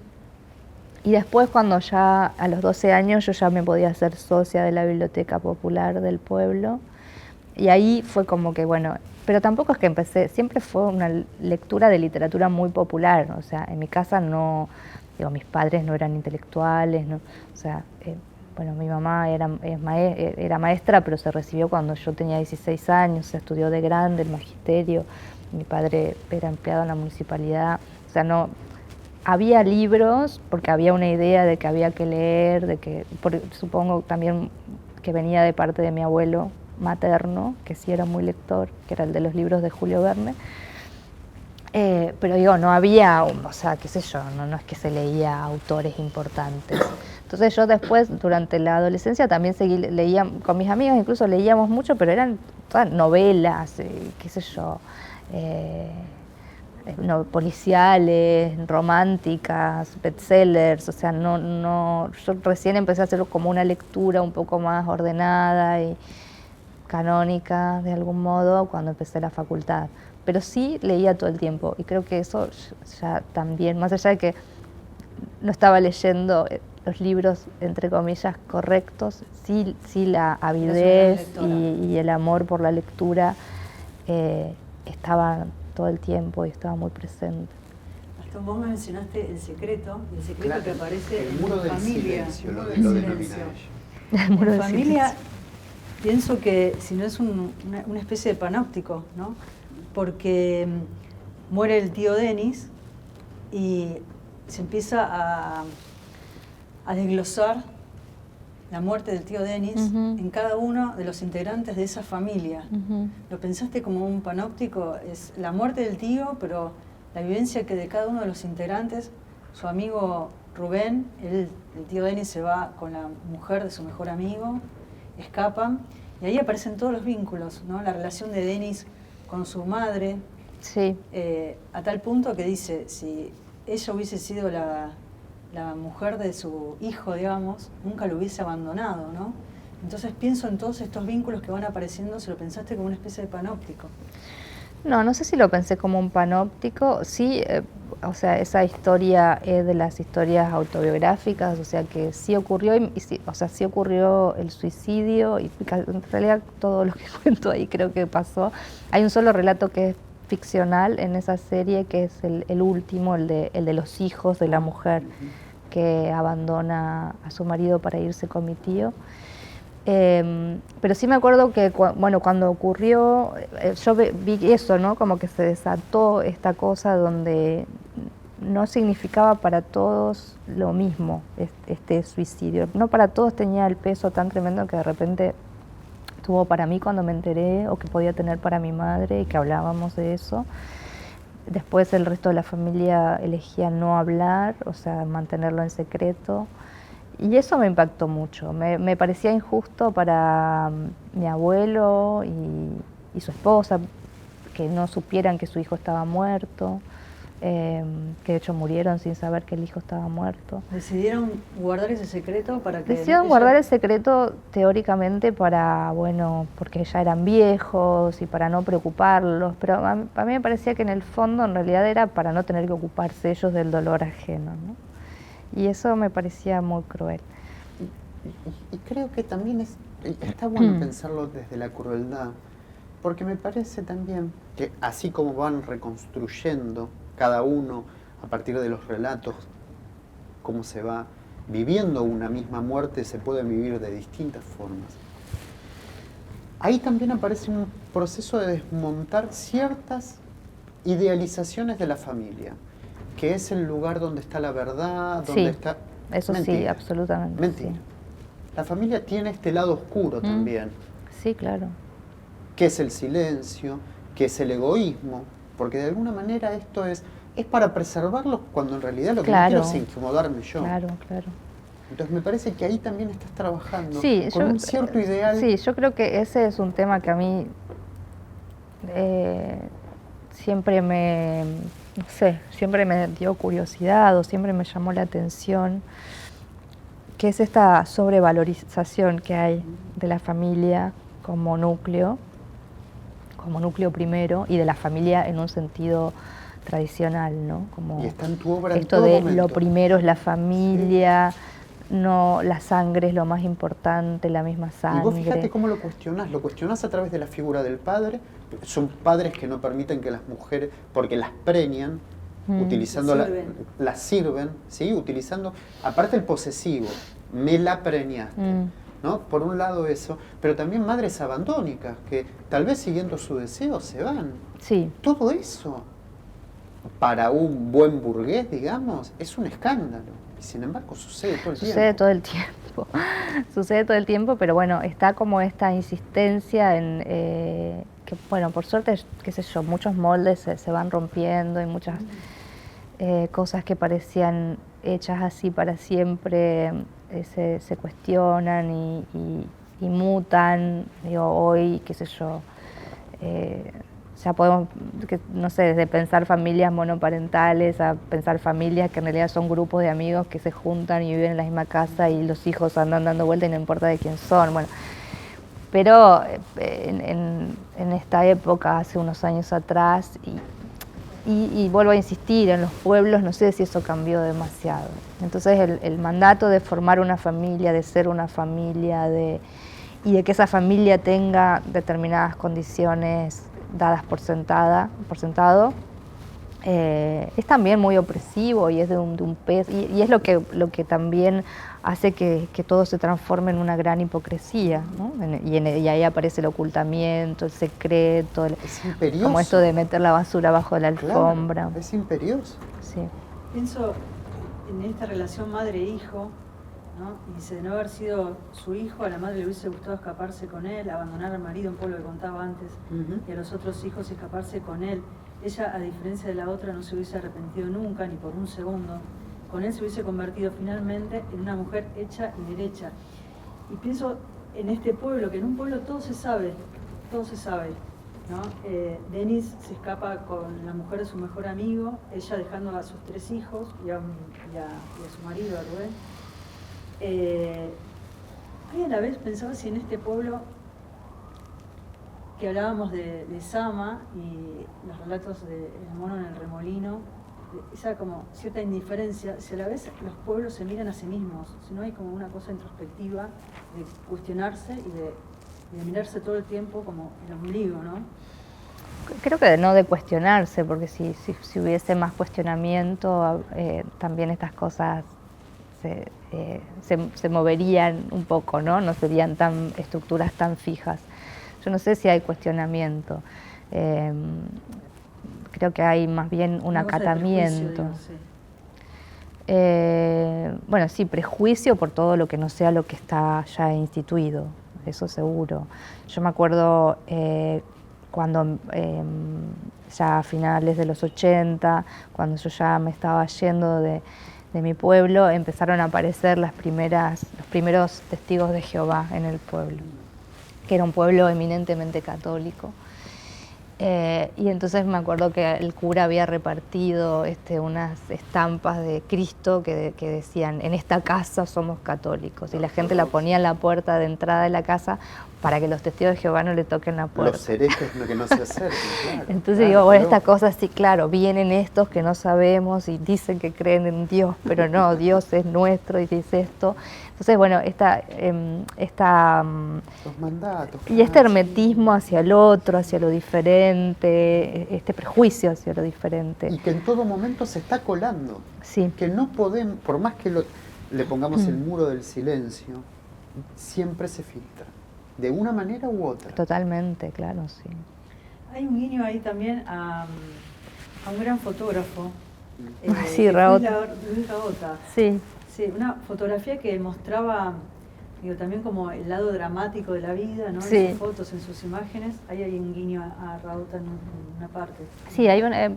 Y después, cuando ya a los 12 años yo ya me podía hacer socia de la Biblioteca Popular del pueblo. Y ahí fue como que, bueno, pero tampoco es que empecé, siempre fue una lectura de literatura muy popular. O sea, en mi casa no, digo, mis padres no eran intelectuales, no, o sea, bueno, mi mamá era maestra, pero se recibió cuando yo tenía 16 años, se estudió de grande el magisterio, mi padre era empleado en la municipalidad, o sea, no, había libros porque había una idea de que había que leer, supongo también que venía de parte de mi abuelo materno, que sí era muy lector, que era el de los libros de Julio Verne. Pero digo, no había, o sea, qué sé yo, no es que se leía autores importantes. Entonces yo después, durante la adolescencia, también leía con mis amigos, incluso leíamos mucho, pero eran todas novelas, qué sé yo, policiales, románticas, bestsellers, o sea, yo recién empecé a hacer como una lectura un poco más ordenada y canónica, de algún modo, cuando empecé la facultad. Pero sí leía todo el tiempo y creo que eso ya también, más allá de que no estaba leyendo los libros, entre comillas, correctos, sí la avidez y el amor por la lectura estaban todo el tiempo y estaba muy presente. Gastón, vos me mencionaste El Secreto claro, que aparece el muro en del Familia. Silencio, lo denomina ella. El muro en del Familia, silencio. pienso que si no es una especie de panóptico, ¿no? Porque muere el tío Denis y se empieza a desglosar la muerte del tío Denis en cada uno de los integrantes de esa familia. ¿Lo pensaste como un panóptico? Es la muerte del tío, pero la vivencia que de cada uno de los integrantes, su amigo Rubén, el tío Denis se va con la mujer de su mejor amigo, escapan, y ahí aparecen todos los vínculos, ¿no? La relación de Denis con su madre, sí. A tal punto que dice, si ella hubiese sido la mujer de su hijo, digamos, nunca lo hubiese abandonado, ¿no? Entonces pienso en todos estos vínculos que van apareciendo, si lo pensaste como una especie de panóptico. No sé si lo pensé como un panóptico, sí, o sea, esa historia es de las historias autobiográficas, o sea que sí ocurrió, sí ocurrió el suicidio, y en realidad todo lo que cuento ahí creo que pasó. Hay un solo relato que es ficcional en esa serie, que es el último, el de los hijos de la mujer que abandona a su marido para irse con mi tío. Pero sí me acuerdo que cuando ocurrió, yo vi eso, ¿no? Como que se desató esta cosa donde no significaba para todos lo mismo este suicidio. No para todos tenía el peso tan tremendo que de repente tuvo para mí cuando me enteré, o que podía tener para mi madre, y que hablábamos de eso. Después el resto de la familia elegía no hablar, o sea, mantenerlo en secreto. Y eso me impactó mucho, me parecía injusto para mi abuelo y su esposa, que no supieran que su hijo estaba muerto. que de hecho murieron sin saber que el hijo estaba muerto. ¿Decidieron guardar ese secreto para que...? Decidieron guardar el secreto teóricamente para, bueno, porque ya eran viejos y para no preocuparlos, pero a mí me parecía que en el fondo en realidad era para no tener que ocuparse ellos del dolor ajeno, ¿no? Y eso me parecía muy cruel. Y creo que también está bueno pensarlo desde la crueldad, porque me parece también que así como van reconstruyendo cada uno a partir de los relatos, cómo se va viviendo una misma muerte, se puede vivir de distintas formas. Ahí también aparece un proceso de desmontar ciertas idealizaciones de la familia, que es el lugar donde está la verdad, donde está... Eso Mentira. sí, absolutamente. Mentira. Sí. La familia tiene este lado oscuro también. Sí, claro. Que es el silencio, que es el egoísmo, porque de alguna manera esto es para preservarlos cuando en realidad lo que no quiero es incomodarme yo. Claro, claro. Entonces me parece que ahí también estás trabajando con un cierto ideal. Sí, yo creo que ese es un tema que a mí siempre siempre me dio curiosidad o siempre me llamó la atención, que es esta sobrevalorización que hay de la familia como núcleo primero, y de la familia en un sentido tradicional, ¿no? Como y está en tu obra esto en todo de momento. Lo primero es la familia, no, la sangre es lo más importante, la misma sangre. Y vos fíjate cómo lo cuestionás a través de la figura del padre. Son padres que no permiten que las mujeres, porque las preñan, utilizando las sirven, ¿sí? Utilizando, aparte el posesivo, me la preñaste. ¿No? Por un lado eso, pero también madres abandónicas, que tal vez siguiendo su deseo se van. Sí. Todo eso, para un buen burgués, digamos, es un escándalo. Y sin embargo sucede todo el tiempo. Sucede todo el tiempo, pero bueno, está como esta insistencia en que, bueno, por suerte, qué sé yo, muchos moldes se van rompiendo y muchas cosas que parecían hechas así para siempre se cuestionan y mutan. Digo, hoy, qué sé yo, ya podemos, no sé, desde pensar familias monoparentales a pensar familias que en realidad son grupos de amigos que se juntan y viven en la misma casa y los hijos andan dando vuelta y no importa de quién son. Bueno, pero en esta época, hace unos años atrás, y vuelvo a insistir, en los pueblos no sé si eso cambió demasiado. Entonces el mandato de formar una familia, de ser una familia, y de que esa familia tenga determinadas condiciones dadas por sentado, es también muy opresivo y es de un peso, y es lo que también hace que todo se transforme en una gran hipocresía, ¿no? Y ahí aparece el ocultamiento, el secreto, es imperioso. Como esto de meter la basura bajo la alfombra. Claro, es imperioso. Sí. Pienso en esta relación madre-hijo, ¿no? Y dice, de no haber sido su hijo, a la madre le hubiese gustado escaparse con él, abandonar al marido, un pueblo que contaba antes, y a los otros hijos escaparse con él. Ella, a diferencia de la otra, no se hubiese arrepentido nunca, ni por un segundo. Con él se hubiese convertido finalmente en una mujer hecha y derecha. Y pienso en este pueblo, que en un pueblo todo se sabe, ¿no? Denis se escapa con la mujer de su mejor amigo, ella dejando a sus 3 hijos y a su marido, a Rubén. Y a la vez pensaba si en este pueblo que hablábamos de Sama y los relatos de El mono en el remolino, esa como cierta indiferencia, si a la vez los pueblos se miran a sí mismos, si no hay como una cosa introspectiva de cuestionarse y de mirarse todo el tiempo como el ombligo, ¿no? Creo que no de cuestionarse, porque si hubiese más cuestionamiento, también estas cosas se moverían un poco, ¿no? No serían estructuras tan fijas. Yo no sé si hay cuestionamiento. Creo que hay más bien un acatamiento. Bueno, sí, prejuicio por todo lo que no sea lo que está ya instituido, eso seguro. Yo me acuerdo cuando ya a finales de los 80, cuando yo ya me estaba yendo de mi pueblo, empezaron a aparecer los primeros testigos de Jehová en el pueblo, que era un pueblo eminentemente católico. Y entonces me acuerdo que el cura había repartido unas estampas de Cristo que decían, en esta casa somos católicos, y la gente la ponía en la puerta de entrada de la casa para que los testigos de Jehová no le toquen la puerta. Los herejes que no se acerquen, claro. Entonces digo, bueno, esta cosa sí, claro, vienen estos que no sabemos y dicen que creen en Dios, pero no, Dios es nuestro y dice esto. Entonces, bueno, los mandatos. Y este hermetismo hacia el otro, hacia lo diferente, este prejuicio hacia lo diferente. Y que en todo momento se está colando. Sí. Que no podemos, por más que le pongamos el muro del silencio, siempre se filtra. De una manera u otra. Totalmente, claro, sí. Hay un guiño ahí también a un gran fotógrafo. Sí, Raota. Luis Raota. Sí. Sí, una fotografía que mostraba, digo, también como el lado dramático de la vida, ¿no? Sí. En sus fotos, en sus imágenes. Ahí hay un guiño a Raota en una parte. Sí,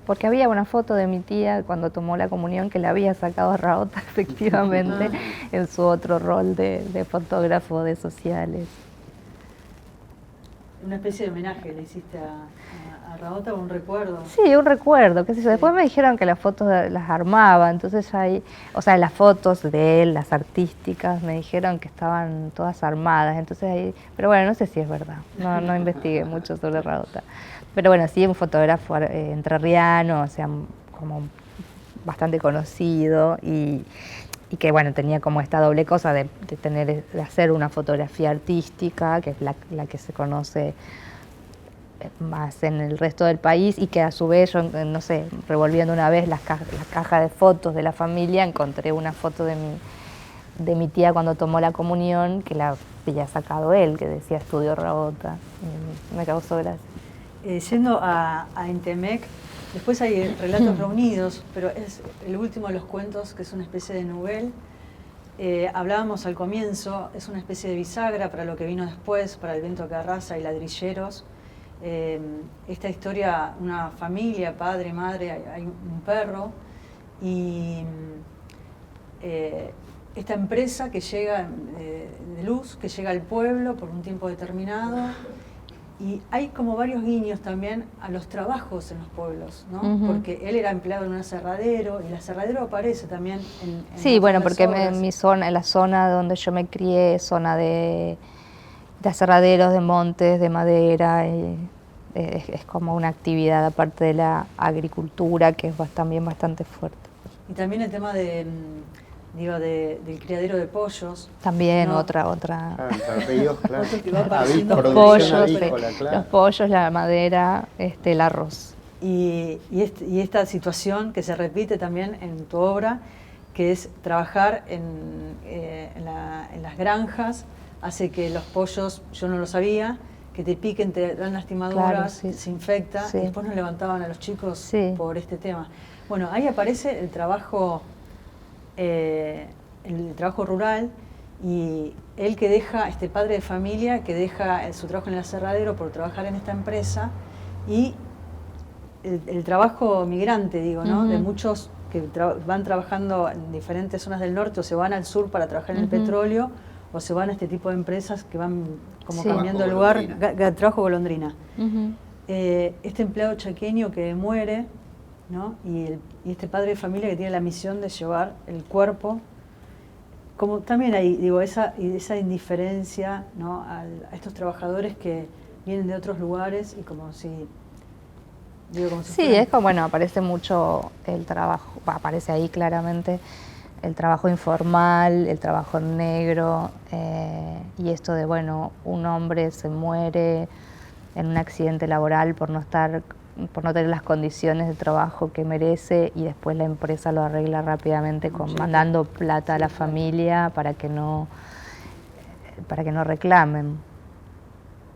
porque había una foto de mi tía cuando tomó la comunión que le había sacado a Raota, efectivamente, en su otro rol de fotógrafo de sociales. Una especie de homenaje le hiciste a Raota, un recuerdo. Sí, un recuerdo, qué sé yo. Después me dijeron que las fotos las armaba, entonces ahí, o sea, las fotos de él, las artísticas, me dijeron que estaban todas armadas, entonces ahí, pero bueno, no sé si es verdad, no investigué mucho sobre Raota. Pero bueno, sí, un fotógrafo entrerriano, o sea, como bastante conocido y que bueno, tenía como esta doble cosa de hacer una fotografía artística, que es la que se conoce más en el resto del país, y que a su vez yo, no sé, revolviendo una vez las cajas de fotos de la familia, encontré una foto de mi tía cuando tomó la comunión, que la había sacado él, que decía Estudio Raota. Me causó gracia. Yendo a Entemec, después hay relatos reunidos, pero es el último de los cuentos, que es una especie de novela. Hablábamos al comienzo, es una especie de bisagra para lo que vino después, para El viento que arrasa y Ladrilleros. Esta historia, una familia, padre, madre, hay un perro, y esta empresa que llega de luz, que llega al pueblo por un tiempo determinado. Y hay como varios guiños también a los trabajos en los pueblos, ¿no? Porque él era empleado en un aserradero, y el aserradero aparece también en sí, bueno, porque en mi zona, en la zona donde yo me crié, es zona de aserraderos, de montes, de madera, es como una actividad aparte de la agricultura que es también bastante fuerte. Y también el tema del criadero de pollos. También, ¿no? otra. Ríos, claro. Los pollos, la madera, el arroz. Y esta situación que se repite también en tu obra, que es trabajar en las granjas, hace que los pollos, yo no lo sabía, que te piquen, te dan lastimaduras, claro, sí. se infecta, Sí. y después nos levantaban a los chicos Sí. por este tema. Bueno, ahí aparece el trabajo rural, y él que deja, este padre de familia, que deja su trabajo en el aserradero por trabajar en esta empresa, y el trabajo migrante, digo, ¿no? De muchos que van trabajando en diferentes zonas del norte, o se van al sur para trabajar en el petróleo, o se van a este tipo de empresas que van como Sí. cambiando de lugar, trabajo golondrina. Este empleado chaqueño que muere, ¿no? Y este padre de familia que tiene la misión de llevar el cuerpo, como también hay, digo, esa indiferencia, ¿no? a estos trabajadores que vienen de otros lugares, y como si... Sí, es como, bueno, aparece mucho el trabajo, aparece ahí claramente el trabajo informal, el trabajo negro, y esto de, bueno, un hombre se muere en un accidente laboral por no tener las condiciones de trabajo que merece, y después la empresa lo arregla rápidamente mandando plata a la familia para que no reclamen.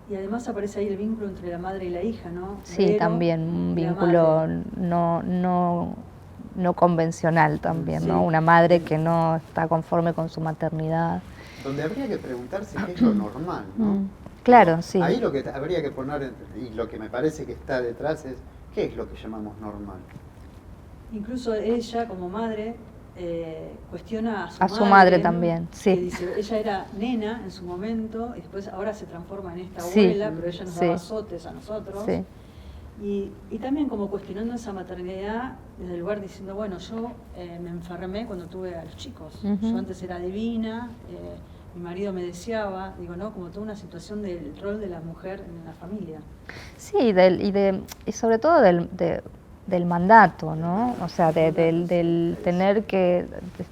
Y además aparece ahí el vínculo entre la madre y la hija, ¿no? Sí, Vero, también un vínculo no convencional también, Sí. ¿no? Una madre que no está conforme con su maternidad. Donde habría que preguntarse qué es lo normal, ¿no? Claro, sí. Ahí lo que habría que poner, y lo que me parece que está detrás, es qué es lo que llamamos normal. Incluso ella, como madre, cuestiona a su madre también, que sí. dice, ella era nena en su momento, y después ahora se transforma en esta Sí, abuela, pero ella nos sí. daba azotes a nosotros. Sí. Y también como cuestionando esa maternidad desde el lugar diciendo, bueno, yo me enfermé cuando tuve a los chicos. Yo antes era divina, mi marido me deseaba, digo, ¿no? Como toda una situación del rol de la mujer en la familia. Sí, y sobre todo del mandato, ¿no? O sea, del tener que,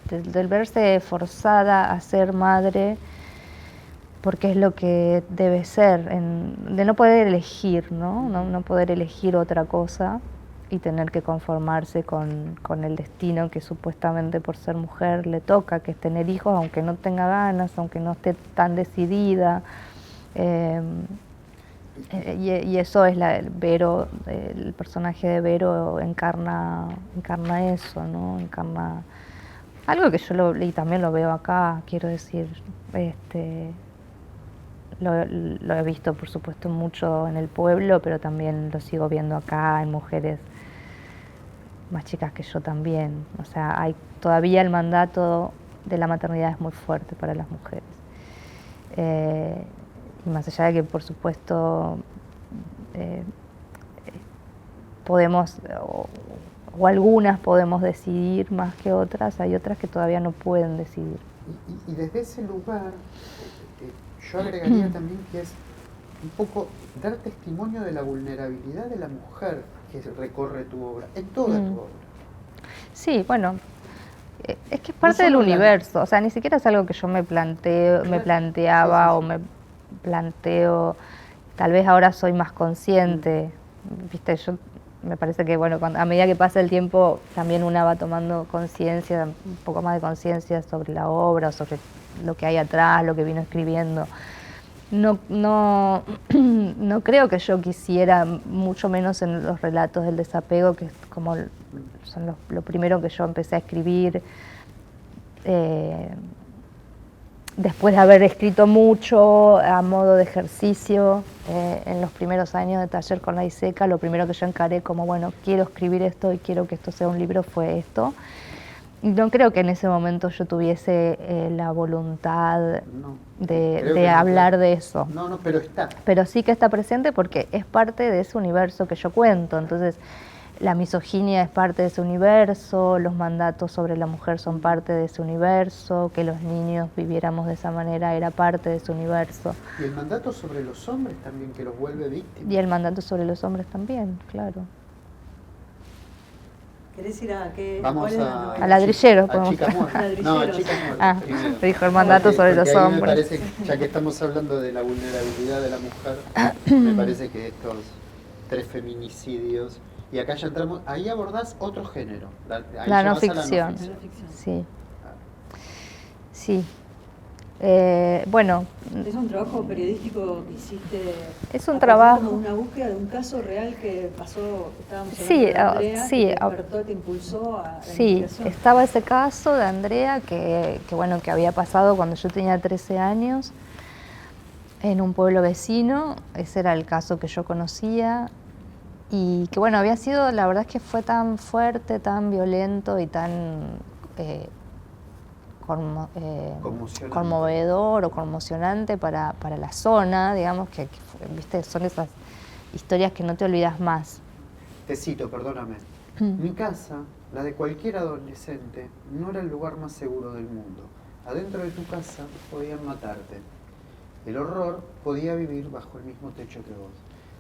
del verse forzada a ser madre, porque es lo que debe ser, de no poder elegir, ¿no? No poder elegir otra cosa y tener que conformarse con el destino que supuestamente por ser mujer le toca, que es tener hijos aunque no tenga ganas, aunque no esté tan decidida. Y eso es Vero, el personaje de Vero encarna eso, ¿no? Encarna algo que yo y también lo veo acá, quiero decir, lo he visto por supuesto mucho en el pueblo, pero también lo sigo viendo acá en mujeres más chicas que yo también. O sea, todavía el mandato de la maternidad es muy fuerte para las mujeres. Y más allá de que, por supuesto, podemos, o algunas podemos decidir más que otras, hay otras que todavía no pueden decidir. Y desde ese lugar, yo agregaría también que es un poco dar testimonio de la vulnerabilidad de la mujer que recorre tu obra, en toda tu obra. Sí, bueno, es que es parte del universo, o sea, ni siquiera es algo que yo me planteaba o me planteo, tal vez ahora soy más consciente, viste, yo me parece que bueno, a medida que pasa el tiempo también una va tomando conciencia, un poco más de conciencia sobre la obra, sobre lo que hay atrás, lo que vino escribiendo. No creo que yo quisiera, mucho menos en los relatos del desapego, que es como son lo primero que yo empecé a escribir, después de haber escrito mucho a modo de ejercicio. En los primeros años de Taller con la ISECA, lo primero que yo encaré como, bueno, quiero escribir esto y quiero que esto sea un libro, fue esto. No creo que en ese momento yo tuviese la voluntad de hablar de eso. No, pero está. Pero sí que está presente porque es parte de ese universo que yo cuento. Entonces, la misoginia es parte de ese universo, los mandatos sobre la mujer son parte de ese universo, que los niños viviéramos de esa manera era parte de ese universo. Y el mandato sobre los hombres también, que los vuelve víctimas. Y el mandato sobre los hombres también, claro. ¿Querés ir a qué? Vamos a Ladrillero, podemos Chica Muerta. No, a Chica Muerta. Dijo el mandato sobre los hombres. Me parece, ya que estamos hablando de la vulnerabilidad de la mujer, me parece que estos 3 feminicidios, y acá ya entramos, ahí abordás otro género. La no ficción. Sí. Sí. Bueno. Es un trabajo periodístico que hiciste. Es un trabajo. Como una búsqueda de un caso real que pasó, estábamos sí, de Andrea, sí, que te despertó, te impulsó a la sí, investigación. Estaba ese caso de Andrea que bueno, que había pasado cuando yo tenía 13 años en un pueblo vecino. Ese era el caso que yo conocía y que bueno, había sido, la verdad es que fue tan fuerte, tan violento y tan conmovedor o conmocionante para la zona, digamos, que viste, son esas historias que no te olvidas más. Te cito, perdóname. Mi casa, la de cualquier adolescente, no era el lugar más seguro del mundo. Adentro de tu casa podían matarte. El horror podía vivir bajo el mismo techo que vos.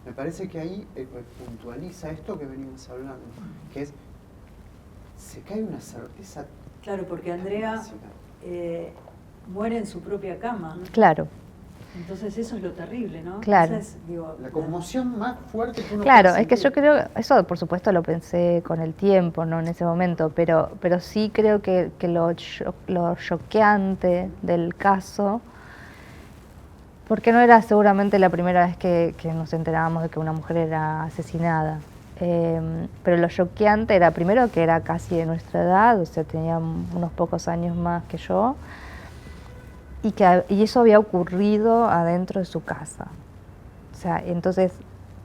Me parece que ahí puntualiza esto que venimos hablando, que es, se cae una certeza. Claro, porque Andrea muere en su propia cama. Claro. Entonces eso es lo terrible, ¿no? Claro. Esa es, digo, la conmoción más fuerte que uno Claro, puede es que sentir. yo creo, eso por supuesto lo pensé con el tiempo, no en ese momento, pero sí creo que lo choqueante del caso, porque no era seguramente la primera vez que nos enterábamos de que una mujer era asesinada. Pero lo choqueante era primero que era casi de nuestra edad, o sea, tenía unos pocos años más que yo, y eso había ocurrido adentro de su casa. O sea, entonces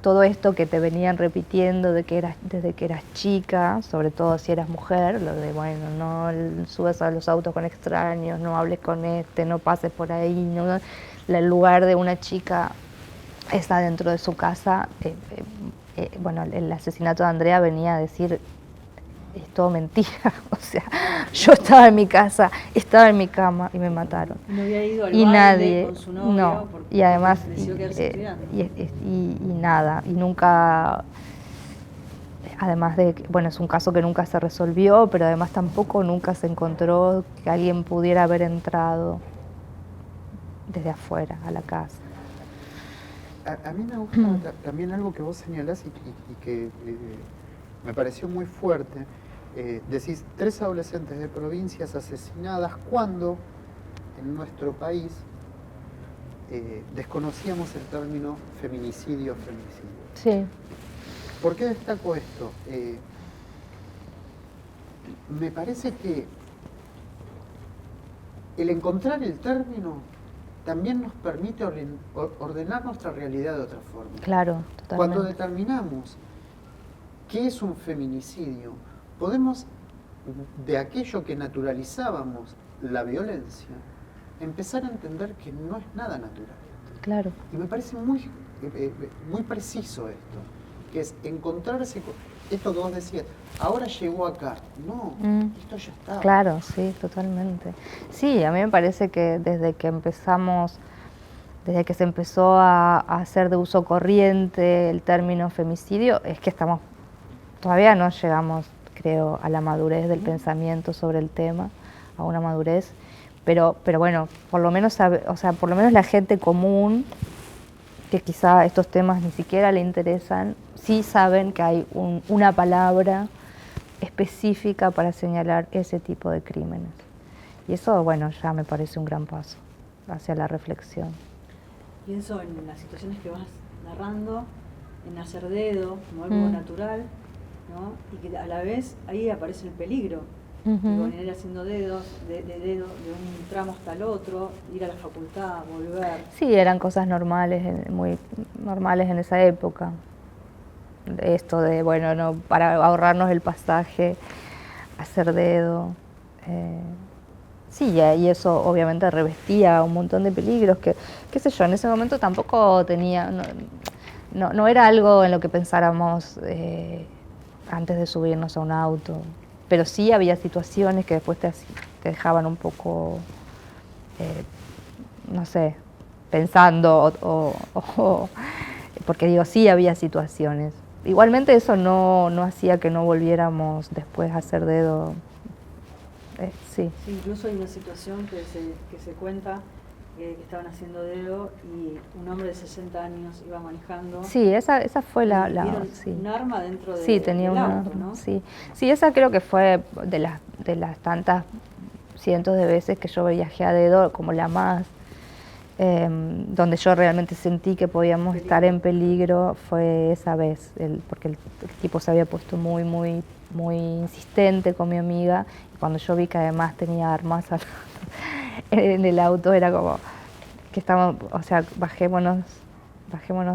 todo esto que te venían repitiendo desde que eras chica, sobre todo si eras mujer, lo de bueno, no subas a los autos con extraños, no hables con no pases por ahí, el lugar de una chica está dentro de su casa. bueno, el asesinato de Andrea venía a decir, es todo mentira, o sea, yo estaba en mi casa, estaba en mi cama y me mataron. No había ido al Y baile nadie, con su novio no, porque y además, decidió quedarse estudiando. y nada, y nunca, además de, bueno, es un caso que nunca se resolvió, pero además tampoco nunca se encontró que alguien pudiera haber entrado desde afuera a la casa. A mí me gusta también algo que vos señalás y que me pareció muy fuerte. Decís, 3 adolescentes de provincias asesinadas cuando en nuestro país desconocíamos el término feminicidio. Sí. ¿Por qué destaco esto? Me parece que el encontrar el término también nos permite ordenar nuestra realidad de otra forma. Claro, totalmente. Cuando determinamos qué es un feminicidio, podemos, de aquello que naturalizábamos, la violencia, empezar a entender que no es nada natural. Claro. Y me parece muy preciso esto, que es encontrarse con esto que vos decías, ahora llegó acá. No, esto ya estaba. Claro, sí, totalmente. Sí, a mí me parece que desde que se empezó a hacer de uso corriente el término femicidio, es que todavía no llegamos, creo, a la madurez del pensamiento sobre el tema, a una madurez, pero bueno, por lo menos la gente común, que quizá estos temas ni siquiera le interesan, sí saben que hay una palabra específica para señalar ese tipo de crímenes. Y eso, bueno, ya me parece un gran paso hacia la reflexión. Pienso en las situaciones que vas narrando, en hacer dedo, como algo natural, ¿no? Y que a la vez ahí aparece el peligro. Digo, ir haciendo dedos, de un tramo hasta el otro, ir a la facultad, volver. Sí, eran cosas normales, muy normales en esa época. Esto de, bueno, no, para ahorrarnos el pasaje, hacer dedo. Sí, y eso obviamente revestía un montón de peligros que, qué sé yo, en ese momento tampoco tenía, no era algo en lo que pensáramos antes de subirnos a un auto. Pero sí había situaciones que después te dejaban un poco, no sé, pensando, porque digo, sí había situaciones. Igualmente eso no hacía que no volviéramos después a hacer dedo. Sí. Sí, incluso hay una situación que se cuenta que estaban haciendo dedo y un hombre de 60 años iba manejando. Sí, esa fue sí. Un arma dentro sí, tenía del un auto, arma, ¿no? sí. Sí, esa creo que fue de las tantas cientos de veces que yo viajé a dedo, como la más, donde yo realmente sentí que podíamos estar en peligro, fue esa vez, porque el tipo se había puesto muy, muy, muy insistente con mi amiga, y cuando yo vi que además tenía armas en el auto, era como que estamos, o sea, bajémonos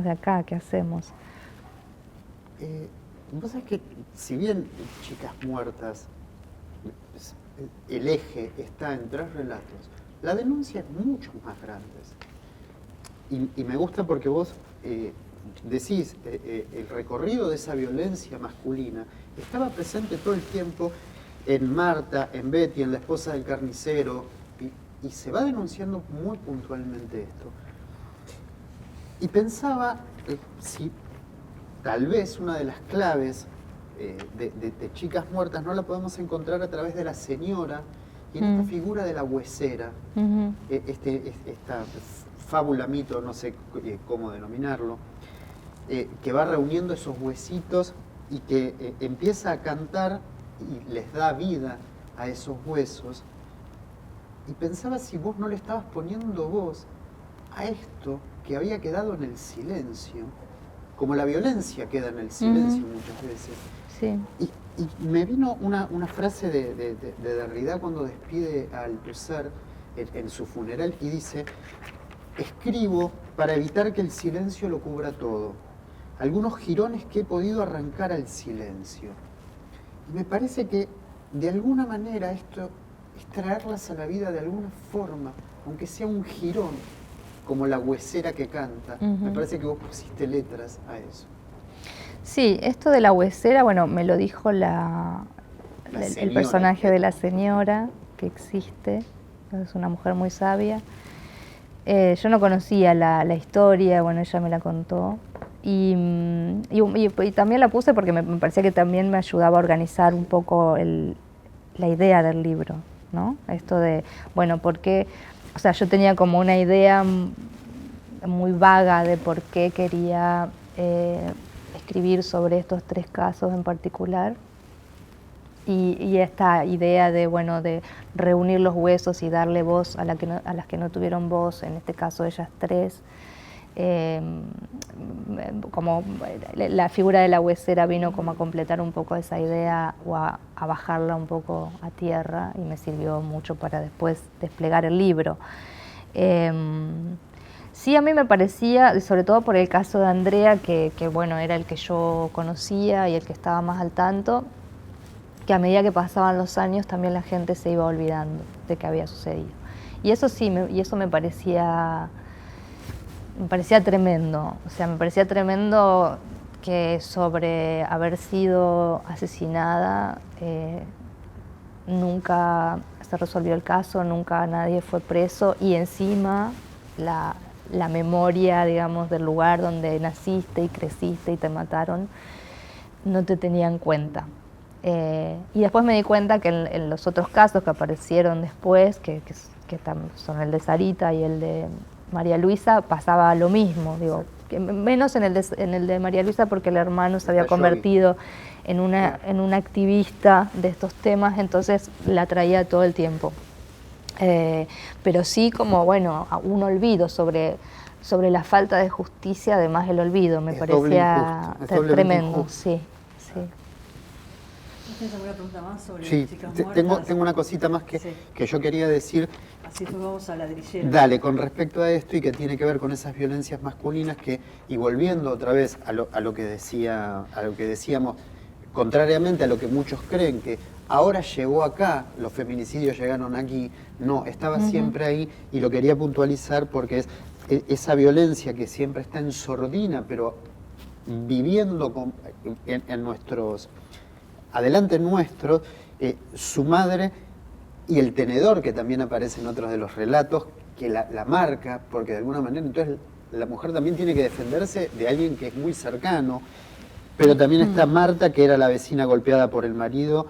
de acá, ¿qué hacemos? Vos sabés que, si bien Chicas Muertas, el eje está en 3 relatos, la denuncia es mucho más grande. Y me gusta porque vos decís, el recorrido de esa violencia masculina estaba presente todo el tiempo en Marta, en Betty, en la esposa del carnicero, y se va denunciando muy puntualmente esto. Y pensaba si tal vez una de las claves de Chicas Muertas no la podemos encontrar a través de la señora y en esta figura de la huesera, esta fábula, mito, no sé cómo denominarlo, que va reuniendo esos huesitos y que empieza a cantar y les da vida a esos huesos. Y pensaba si vos no le estabas poniendo voz a esto que había quedado en el silencio, como la violencia queda en el silencio muchas veces. Sí. Y me vino una frase de Derrida cuando despide a Althusser en su funeral y dice: escribo para evitar que el silencio lo cubra todo. Algunos jirones que he podido arrancar al silencio. Y me parece que de alguna manera esto es traerlas a la vida de alguna forma, aunque sea un jirón, como la huesera que canta. Me parece que vos pusiste letras a eso. Sí, esto de la huesera, bueno, me lo dijo el señora, personaje de la señora que existe, es una mujer muy sabia. Yo no conocía la historia, bueno, ella me la contó. Y también la puse porque me parecía que también me ayudaba a organizar un poco la idea del libro, ¿no? Esto de, bueno, ¿por qué? O sea, yo tenía como una idea muy vaga de por qué quería escribir sobre estos 3 casos en particular. Y esta idea de, bueno, de reunir los huesos y darle voz a las que no tuvieron voz, en este caso ellas 3, como la figura de la huesera vino como a completar un poco esa idea o a bajarla un poco a tierra, y me sirvió mucho para después desplegar el libro. Sí, a mí me parecía, sobre todo por el caso de Andrea, que bueno, era el que yo conocía y el que estaba más al tanto, que a medida que pasaban los años también la gente se iba olvidando de que había sucedido. Y eso sí, eso me parecía tremendo. O sea, me parecía tremendo que sobre haber sido asesinada nunca se resolvió el caso, nunca nadie fue preso, y encima la memoria, digamos, del lugar donde naciste y creciste y te mataron no te tenía en cuenta. Y después me di cuenta que en los otros casos que aparecieron después, que son el de Sarita y el de María Luisa, pasaba lo mismo, digo, menos en el de María Luisa, porque el hermano se había convertido en una activista de estos temas, entonces la traía todo el tiempo. Pero sí, como, bueno, un olvido sobre la falta de justicia, además el olvido, me parecía tremendo. Sí, sí. ¿Tienes alguna pregunta más sobre chicas muertas? Tengo una cosita más que yo quería decir. Así después vamos a ladrillero. Dale, con respecto a esto y que tiene que ver con esas violencias masculinas y volviendo otra vez a lo que decíamos, contrariamente a lo que muchos creen, que ahora llegó acá, los feminicidios llegaron aquí, no, estaba siempre ahí, y lo quería puntualizar porque es esa violencia que siempre está en sordina, pero viviendo en nuestros... Adelante nuestro, su madre y el tenedor, que también aparece en otros de los relatos, que la marca, porque de alguna manera entonces la mujer también tiene que defenderse de alguien que es muy cercano, pero también está Marta, que era la vecina golpeada por el marido,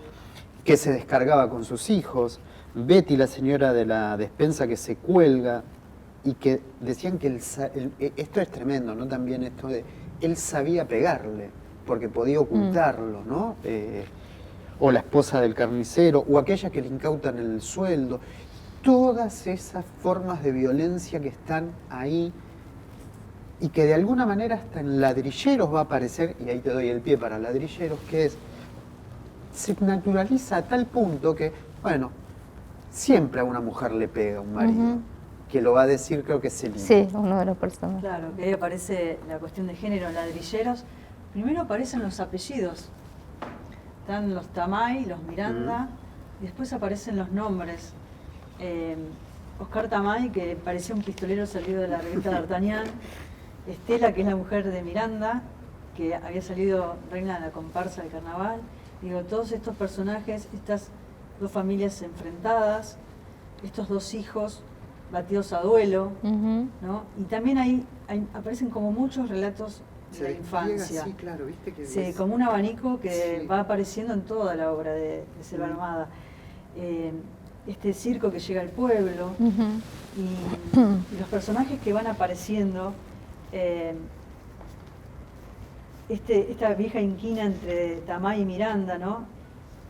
que se descargaba con sus hijos, Betty, la señora de la despensa, que se cuelga, y que decían que esto es tremendo, ¿no? También esto de, él sabía pegarle, porque podía ocultarlo, ¿no? O la esposa del carnicero, o aquella que le incautan el sueldo. Todas esas formas de violencia que están ahí y que de alguna manera hasta en Ladrilleros va a aparecer, y ahí te doy el pie para Ladrilleros, que es, se naturaliza a tal punto que, bueno, siempre a una mujer le pega un marido, que lo va a decir, creo que es Celina. Sí, uno de los personajes. Claro, que ahí aparece la cuestión de género en Ladrilleros. Primero aparecen los apellidos. Están los Tamay, los Miranda, y después aparecen los nombres. Oscar Tamay, que parecía un pistolero salido de la revista D'Artagnan. Estela, que es la mujer de Miranda, que había salido reina de la comparsa del carnaval. Digo, todos estos personajes, estas 2 familias enfrentadas, estos 2 hijos batidos a duelo, ¿no? Y también ahí aparecen como muchos relatos de la infancia. Sí, claro, ¿viste que sí, como un abanico que va apareciendo en toda la obra de Selva Armada. Este circo que llega al pueblo y los personajes que van apareciendo, esta vieja inquina entre Tamay y Miranda, ¿no?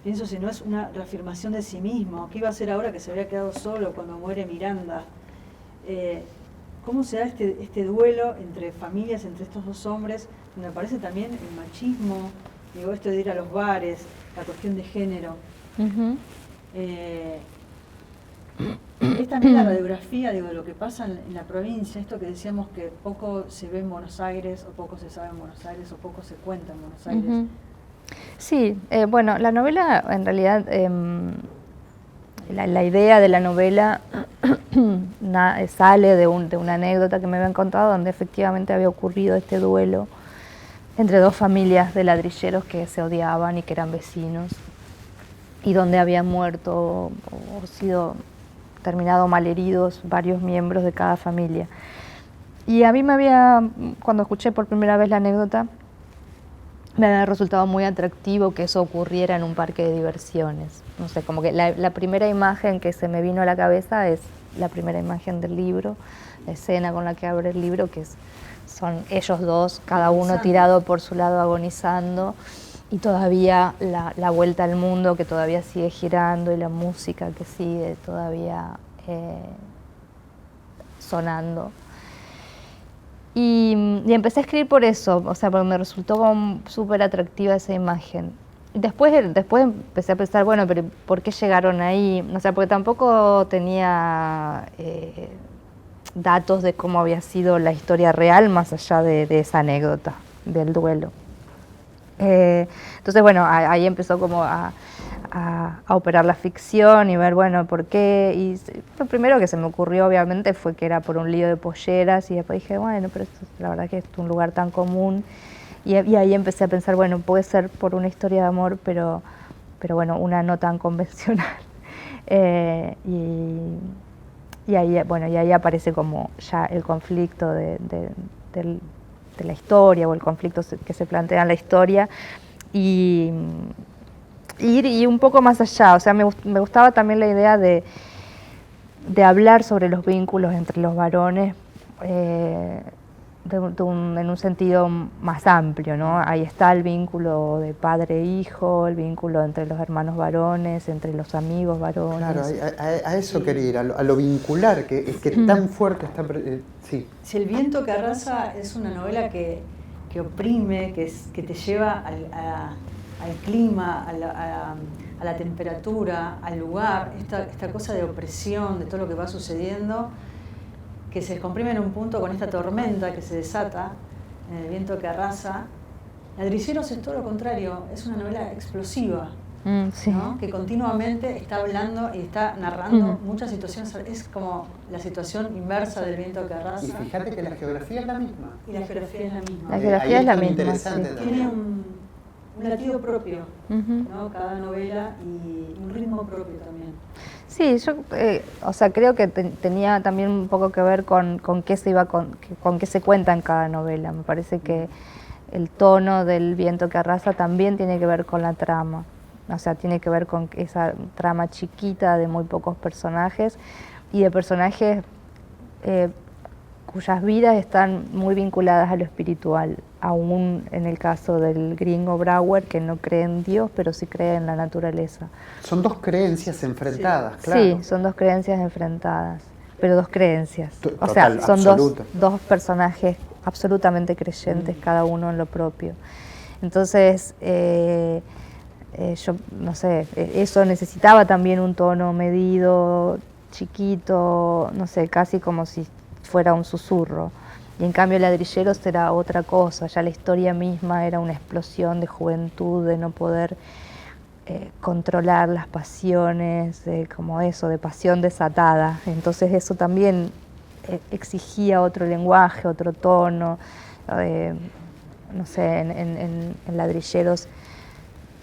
Pienso si no es una reafirmación de sí mismo. ¿Qué iba a hacer ahora que se había quedado solo cuando muere Miranda? ¿Cómo se da este duelo entre familias, entre estos 2 hombres, donde aparece también el machismo, digo, esto de ir a los bares, la cuestión de género? Es también la radiografía, digo, de lo que pasa en la provincia, esto que decíamos que poco se ve en Buenos Aires, o poco se sabe en Buenos Aires, o poco se cuenta en Buenos Aires. Sí, bueno, la novela en realidad, la idea de la novela sale de una anécdota que me habían contado donde efectivamente había ocurrido este duelo entre dos familias de ladrilleros que se odiaban y que eran vecinos, y donde habían muerto o sido terminado malheridos varios miembros de cada familia. Y a mí cuando escuché por primera vez la anécdota, me había resultado muy atractivo que eso ocurriera en un parque de diversiones. No sé, como que la primera imagen que se me vino a la cabeza es la primera imagen del libro, la escena con la que abre el libro, que son ellos dos, cada uno tirado por su lado agonizando, y todavía la vuelta al mundo que todavía sigue girando y la música que sigue todavía sonando. Y empecé a escribir por eso, o sea, porque me resultó como súper atractiva esa imagen. Y después empecé a pensar, bueno, pero ¿por qué llegaron ahí? O sea, porque tampoco tenía datos de cómo había sido la historia real más allá de esa anécdota del duelo. Entonces, bueno, ahí empezó como a operar la ficción y ver, bueno, por qué. Y lo primero que se me ocurrió, obviamente, fue que era por un lío de polleras, y después dije, bueno, pero esto, la verdad que es un lugar tan común. Y ahí empecé a pensar, bueno, puede ser por una historia de amor, pero bueno, una no tan convencional. Y ahí aparece como ya el conflicto de la historia, o el conflicto que se plantea en la historia, y un poco más allá. O sea, me gustaba también la idea de hablar sobre los vínculos entre los varones en un sentido más amplio, ¿no? Ahí está el vínculo de padre e hijo, el vínculo entre los hermanos varones, entre los amigos varones. Claro, a eso quería ir, a lo vincular, que tan fuerte está... sí. Si El viento que arrasa es una novela que oprime, que te lleva al clima, a la temperatura, al lugar, esta cosa de opresión, de todo lo que va sucediendo, que se descomprime en un punto con esta tormenta que se desata en El viento que arrasa. Ladrilleros es todo lo contrario, es una novela explosiva, sí. ¿no? Que continuamente está hablando y está narrando muchas situaciones. Es como la situación inversa del viento que arrasa. Y fíjate que la geografía es la misma. Y la geografía es la misma. La geografía es la misma. Interesante. Sí. Tiene un latido propio, ¿no? Cada novela, y un ritmo propio también. Sí, yo o sea, creo que tenía también un poco que ver con qué con qué se cuenta en cada novela. Me parece que el tono del viento que arrasa también tiene que ver con la trama. O sea, tiene que ver con esa trama chiquita de muy pocos personajes, y de personajes cuyas vidas están muy vinculadas a lo espiritual, aún en el caso del gringo Brouwer, que no cree en Dios, pero sí cree en la naturaleza. Son dos creencias enfrentadas, claro. Sí, son dos creencias enfrentadas, pero dos creencias. Total, o sea, son absoluto. dos personajes absolutamente creyentes, cada uno en lo propio. Entonces, yo no sé, eso necesitaba también un tono medido, chiquito, no sé, casi como si fuera un susurro. Y en cambio Ladrilleros era otra cosa, ya la historia misma era una explosión de juventud, de no poder controlar las pasiones, como eso, de pasión desatada. Entonces eso también exigía otro lenguaje, otro tono. No sé, en Ladrilleros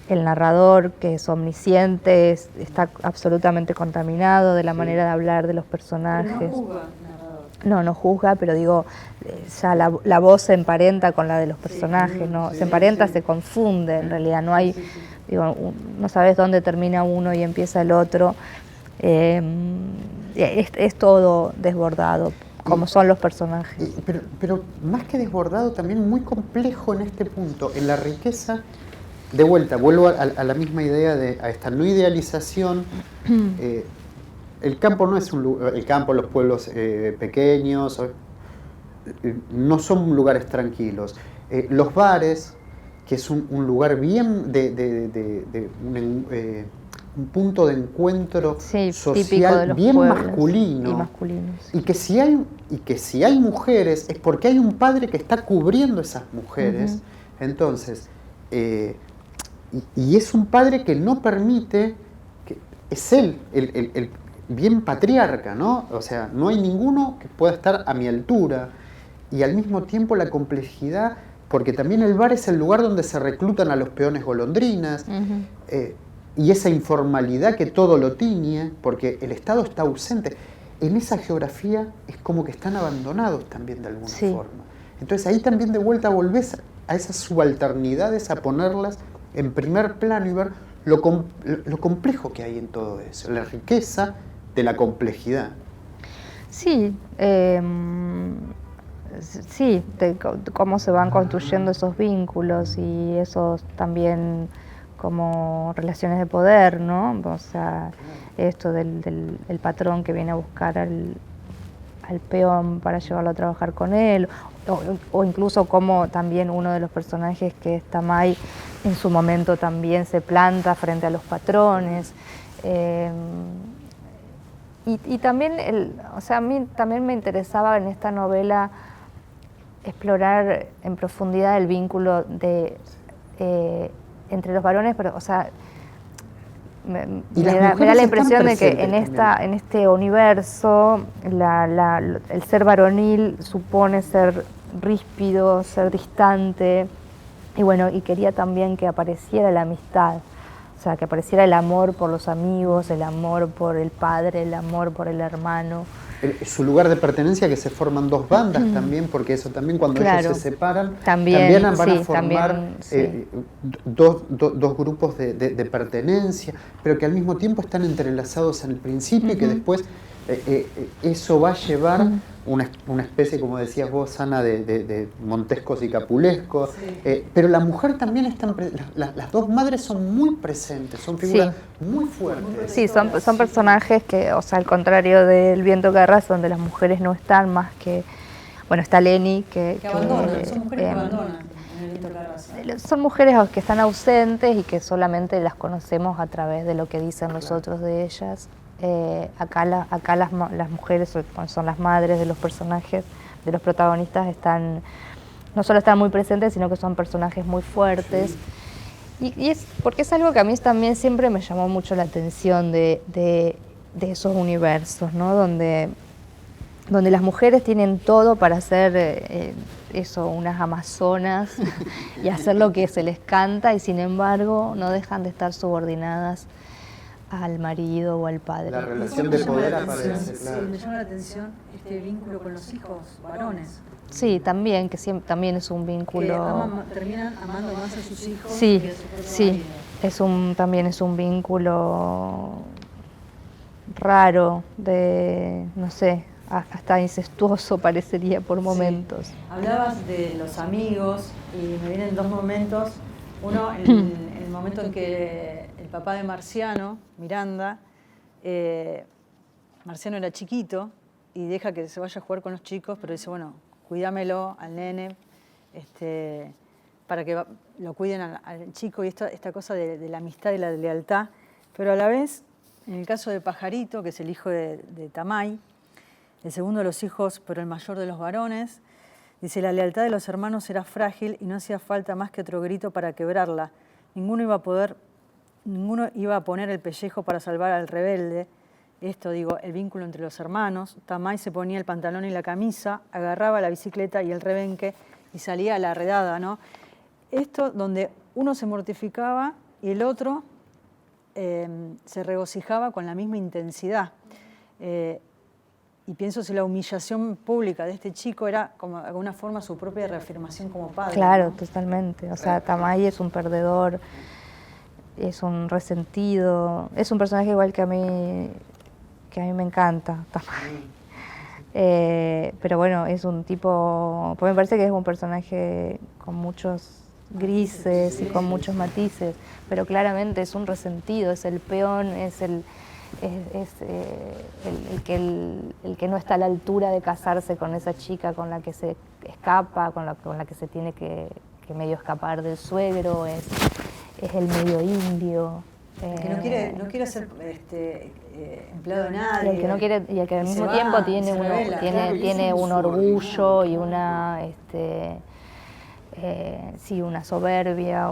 el narrador, que es omnisciente, está absolutamente contaminado de la manera de hablar de los personajes. Pero no juzga, narrador. No juzga, pero digo, ya la voz se emparenta con la de los personajes, ¿no? Se emparenta, se confunde, en realidad no hay, digo, no sabes dónde termina uno y empieza el otro. Es todo desbordado, como son los personajes. Pero más que desbordado, también muy complejo en este punto, en la riqueza. De vuelta, vuelvo a la misma idea a esta no idealización. El campo no es un lugar, el campo, los pueblos pequeños, no son lugares tranquilos. Los bares, que es un lugar bien un punto de encuentro social bien masculino. Y masculino, sí. Y que si hay mujeres, es porque hay un padre que está cubriendo esas mujeres. Entonces, y es un padre que no permite, que es él, el bien patriarca, ¿no? O sea, no hay ninguno que pueda estar a mi altura, y al mismo tiempo la complejidad porque también el bar es el lugar donde se reclutan a los peones golondrinas, y esa informalidad que todo lo tiñe, porque el Estado está ausente. En esa geografía es como que están abandonados también de alguna forma. Entonces ahí también de vuelta volvés a esas subalternidades, a ponerlas en primer plano y ver lo complejo que hay en todo eso, la riqueza de la complejidad. Sí, sí, de cómo se van construyendo esos vínculos y esos también como relaciones de poder, ¿no? O sea, esto del patrón que viene a buscar al peón para llevarlo a trabajar con él, o incluso como también uno de los personajes, que es Tamay, en su momento también se planta frente a los patrones. Y también, o sea, a mí también me interesaba en esta novela explorar en profundidad el vínculo entre los varones, pero, o sea, me da la impresión de que en este universo el ser varonil supone ser ríspido, ser distante, y bueno, y quería también que apareciera la amistad, o sea, que apareciera el amor por los amigos, el amor por el padre, el amor por el hermano. Su lugar de pertenencia, que se forman dos bandas también, porque eso también cuando ellos se separan, también van a formar dos grupos de pertenencia, pero que al mismo tiempo están entrelazados en el principio y que después eso va a llevar una especie, como decías vos, Ana, de montescos y capulescos, pero la mujer también está, las dos madres son muy presentes, son figuras muy fuertes. Sí, son personajes que, o sea, al contrario del Viento que arrasa, donde las mujeres no están más que, bueno, está Lenny, que abandonan, son mujeres que abandonan en el Viento que arrasa. Son mujeres que están ausentes y que solamente las conocemos a través de lo que dicen los otros de ellas. Acá las mujeres son las madres de los personajes, de los protagonistas, no solo están muy presentes, sino que son personajes muy fuertes. Y es porque es algo que a mí también siempre me llamó mucho la atención de esos universos, ¿no? Donde las mujeres tienen todo para ser unas amazonas y hacer lo que se les canta, y sin embargo no dejan de estar subordinadas al marido o al padre. La relación de poder aparece, claro. Sí, me llama la atención este vínculo con los hijos varones. Sí, también, que también es un vínculo... Que terminan amando más a sus hijos. Sí, que a su propio sí, también es un vínculo raro, no sé, hasta incestuoso parecería por momentos. Hablabas de los amigos y me vienen dos momentos. Uno, en el momento en que el papá de Marciano, Miranda, Marciano era chiquito y deja que se vaya a jugar con los chicos, pero dice, bueno, cuídamelo al nene, para que lo cuiden al chico, y esta cosa de la amistad y la lealtad. Pero a la vez, en el caso de Pajarito, que es el hijo de Tamay, el segundo de los hijos, pero el mayor de los varones, dice, la lealtad de los hermanos era frágil y no hacía falta más que otro grito para quebrarla. Ninguno iba a poner el pellejo para salvar al rebelde. Esto, digo, el vínculo entre los hermanos. Tamay se ponía el pantalón y la camisa, agarraba la bicicleta y el rebenque y salía a la redada, ¿no? Esto donde uno se mortificaba y el otro se regocijaba con la misma intensidad. Y pienso si la humillación pública de este chico era, como de alguna forma, su propia reafirmación como padre. Claro, ¿no? Totalmente. O sea, Tamay es un perdedor, es un resentido, es un personaje igual que a mí me encanta, Tamay. Pero bueno, es un tipo, pues me parece que es un personaje con muchos grises y con muchos matices, pero claramente es un resentido, es el peón, es el que no está a la altura de casarse con esa chica con la que se escapa, con la que se tiene que medio escapar del suegro, es el medio indio. Que no quiere ser empleado de nadie. Y el que al mismo tiempo tiene un orgullo y una una soberbia.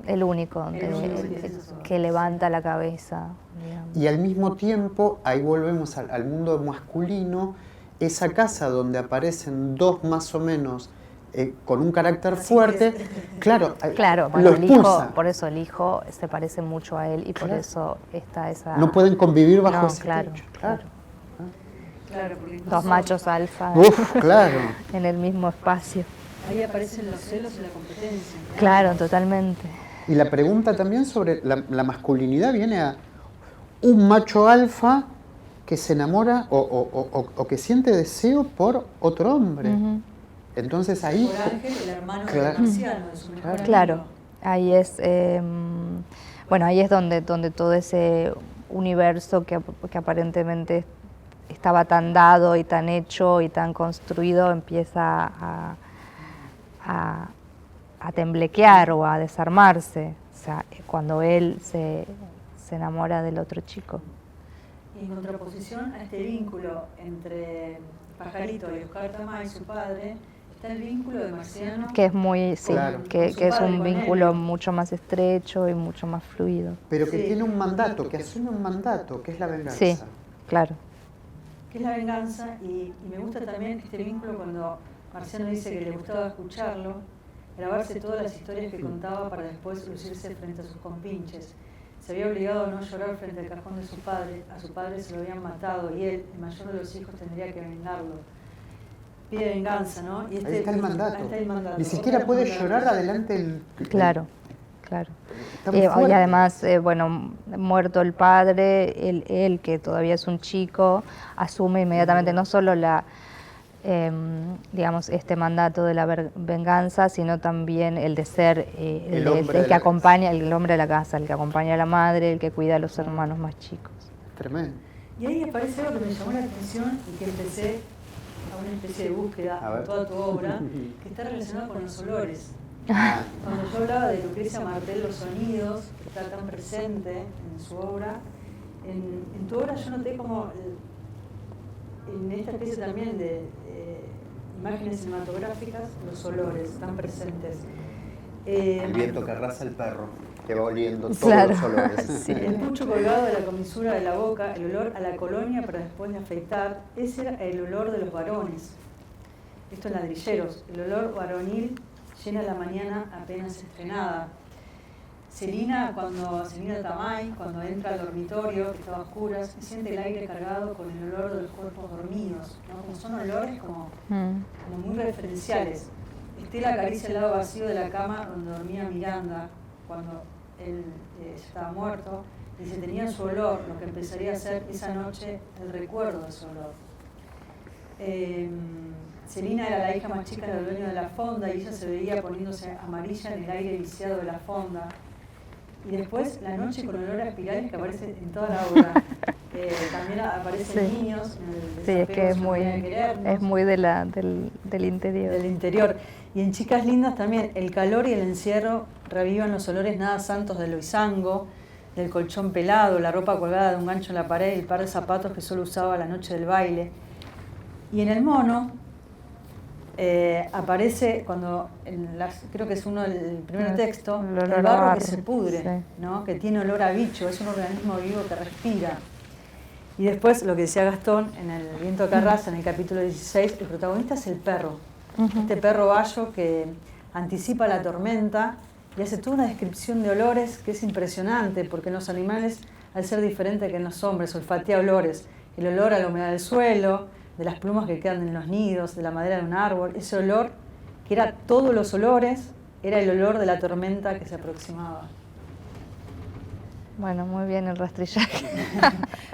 El único que levanta la cabeza. Digamos. Y al mismo tiempo, ahí volvemos al mundo masculino, esa casa donde aparecen dos más o menos con un carácter fuerte, claro, Claro, lo bueno, el hijo, expulsa. por eso el hijo se parece mucho a él y por Claro. eso está esa... No pueden convivir bajo No, ese claro, techo. claro. Claro, porque Dos incluso machos alfa Uf, claro. en el mismo espacio. ahí aparecen los celos y la competencia. Claro, totalmente. Y la pregunta también sobre la masculinidad viene a un macho alfa que se enamora o que siente deseo por otro hombre. Ujú. Entonces ahí... Por Ángel, el hermano Claro. de Marciano, de su mejor Claro, amigo. ahí es, bueno, ahí es donde todo ese universo que aparentemente estaba tan dado y tan hecho y tan construido empieza a temblequear o a desarmarse, o sea, cuando él se enamora del otro chico. Y en contraposición a este vínculo entre Pajarito y Oscar Tamay, su padre, está el vínculo de Marciano. Que es muy, sí, Claro. que Con su es padre, un con vínculo él. mucho más estrecho y mucho más fluido. Pero que Sí. tiene un mandato, que asume un mandato, que es la venganza. Sí, claro. Que es la venganza, y me gusta también este vínculo cuando Marciano dice que le gustaba escucharlo, grabarse todas las historias que contaba para después lucirse frente a sus compinches. Se había obligado a no llorar frente al cajón de su padre, a su padre se lo habían matado y él, el mayor de los hijos, tendría que vengarlo. Pide venganza, ¿no? Y Ahí está el mandato. ahí está el mandato. Ni siquiera Otra puede mandato. llorar adelante el... Claro, claro. Tan Y fuerte. además, bueno, muerto el padre, él, que todavía es un chico, asume inmediatamente no solo digamos, este mandato de la venganza, sino también el de ser El hombre el de que la acompaña, el hombre de la casa, el que acompaña a la madre, el que cuida a los hermanos más chicos. Tremendo. Y ahí aparece algo que me llamó la atención y que empecé a una especie de búsqueda A ver. en toda tu obra, que está relacionado con los olores. Ah, Cuando yo hablaba de Lucrecia Martel, los sonidos, que está tan presente en su obra, en tu obra yo noté como en esta especie también de imágenes cinematográficas, los olores están presentes. el viento que arrasa el perro, que va oliendo todos Claro. los olores. Sí. El pucho colgado de la comisura de la boca, el olor a la colonia para después de afeitar, ese era el olor de los varones. Esto en Ladrilleros, el olor varonil llena la mañana apenas estrenada. Celina Tamay, cuando entra al dormitorio, que estaba a oscuras, siente el aire cargado con el olor de los cuerpos dormidos, ¿no? Como son olores como muy referenciales. Estela acaricia el lado vacío de la cama donde dormía Miranda, cuando él ya estaba muerto, y se tenía su olor, lo que empezaría a ser esa noche el recuerdo de su olor. Celina era la hija más chica del dueño de la fonda y ella se veía poniéndose amarilla en el aire viciado de la fonda. Y después la noche con olor a espirales que aparece en toda la obra. También aparecen Sí. niños en el Sí, es que desapego, su manera de querernos. es muy del interior. Del interior. Y en Chicas Lindas también, el calor y el encierro revivan los olores nada santos del loizango, del colchón pelado, la ropa colgada de un gancho en la pared, el par de zapatos que solo usaba la noche del baile. Y en El Mono aparece cuando, creo que es el primer texto, El olor el a barro barro, que se pudre, sí. ¿no? Que tiene olor a bicho, es un organismo vivo que respira. Y después, lo que decía Gastón, en El viento que arrasa, en el capítulo 16, el protagonista es el perro. Este perro bayo que anticipa la tormenta y hace toda una descripción de olores que es impresionante, porque en los animales, al ser diferente que en los hombres, olfatea olores. El olor a la humedad del suelo, de las plumas que quedan en los nidos, de la madera de un árbol. Ese olor, que era todos los olores, era el olor de la tormenta que se aproximaba. Bueno, muy bien el rastrillaje.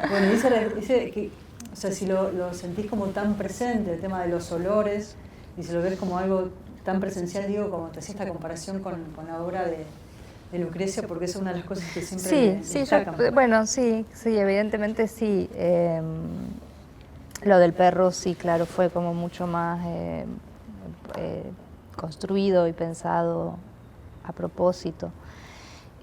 Bueno, o sea, si lo sentís como tan presente, el tema de los olores, y si lo ves como algo tan presencial, digo, como te hacía esta comparación con la obra de Lucrecia, porque es una de las cosas que siempre destacan. Bueno, sí, evidentemente sí. Lo del perro, sí, claro, fue como mucho más construido y pensado a propósito.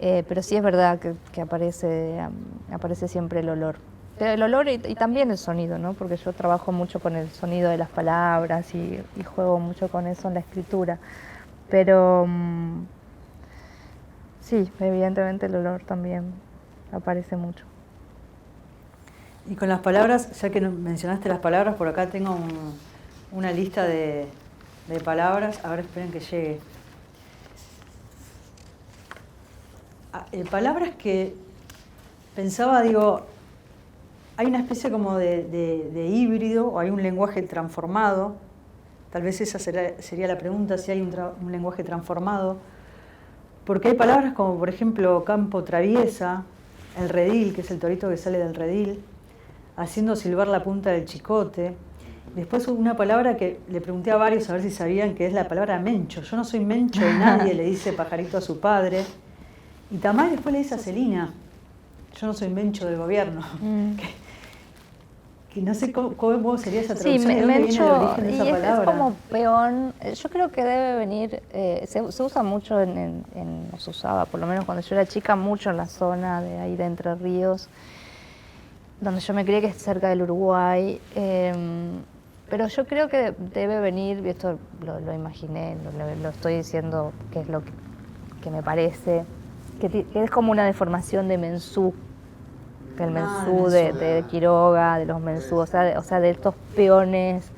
Pero sí es verdad que aparece siempre el olor. Pero el olor y también el sonido, ¿no? Porque yo trabajo mucho con el sonido de las palabras y juego mucho con eso en la escritura. Pero sí, evidentemente el olor también aparece mucho. Y con las palabras, ya que mencionaste las palabras, por acá tengo una lista de de palabras. Ahora esperen que llegue. Palabras que pensaba, digo, hay una especie como de híbrido, o hay un lenguaje transformado. Tal vez esa sería la pregunta, si hay un lenguaje transformado. Porque hay palabras como, por ejemplo, campo traviesa, el redil, que es el torito que sale del redil, haciendo silbar la punta del chicote. Después hubo una palabra que le pregunté a varios a ver si sabían, que es la palabra mencho. Yo no soy mencho de nadie, le dice Pajarito a su padre. Y Tamay después le dice a Celina, yo no soy mencho del gobierno. Que no sé cómo sería esa traducción, Sí, ¿de dónde viene el mencho, origen de esa y palabra? es como peón. Yo creo que debe venir, se usa mucho o se usaba, por lo menos cuando yo era chica, mucho en la zona de ahí de Entre Ríos, donde yo me crié, que es cerca del Uruguay. Pero yo creo que debe venir, y esto lo imaginé, lo estoy diciendo, que es lo que me parece, que es como una deformación de mensú, que el mensú de Quiroga, de los mensú, o sea, de estos peones,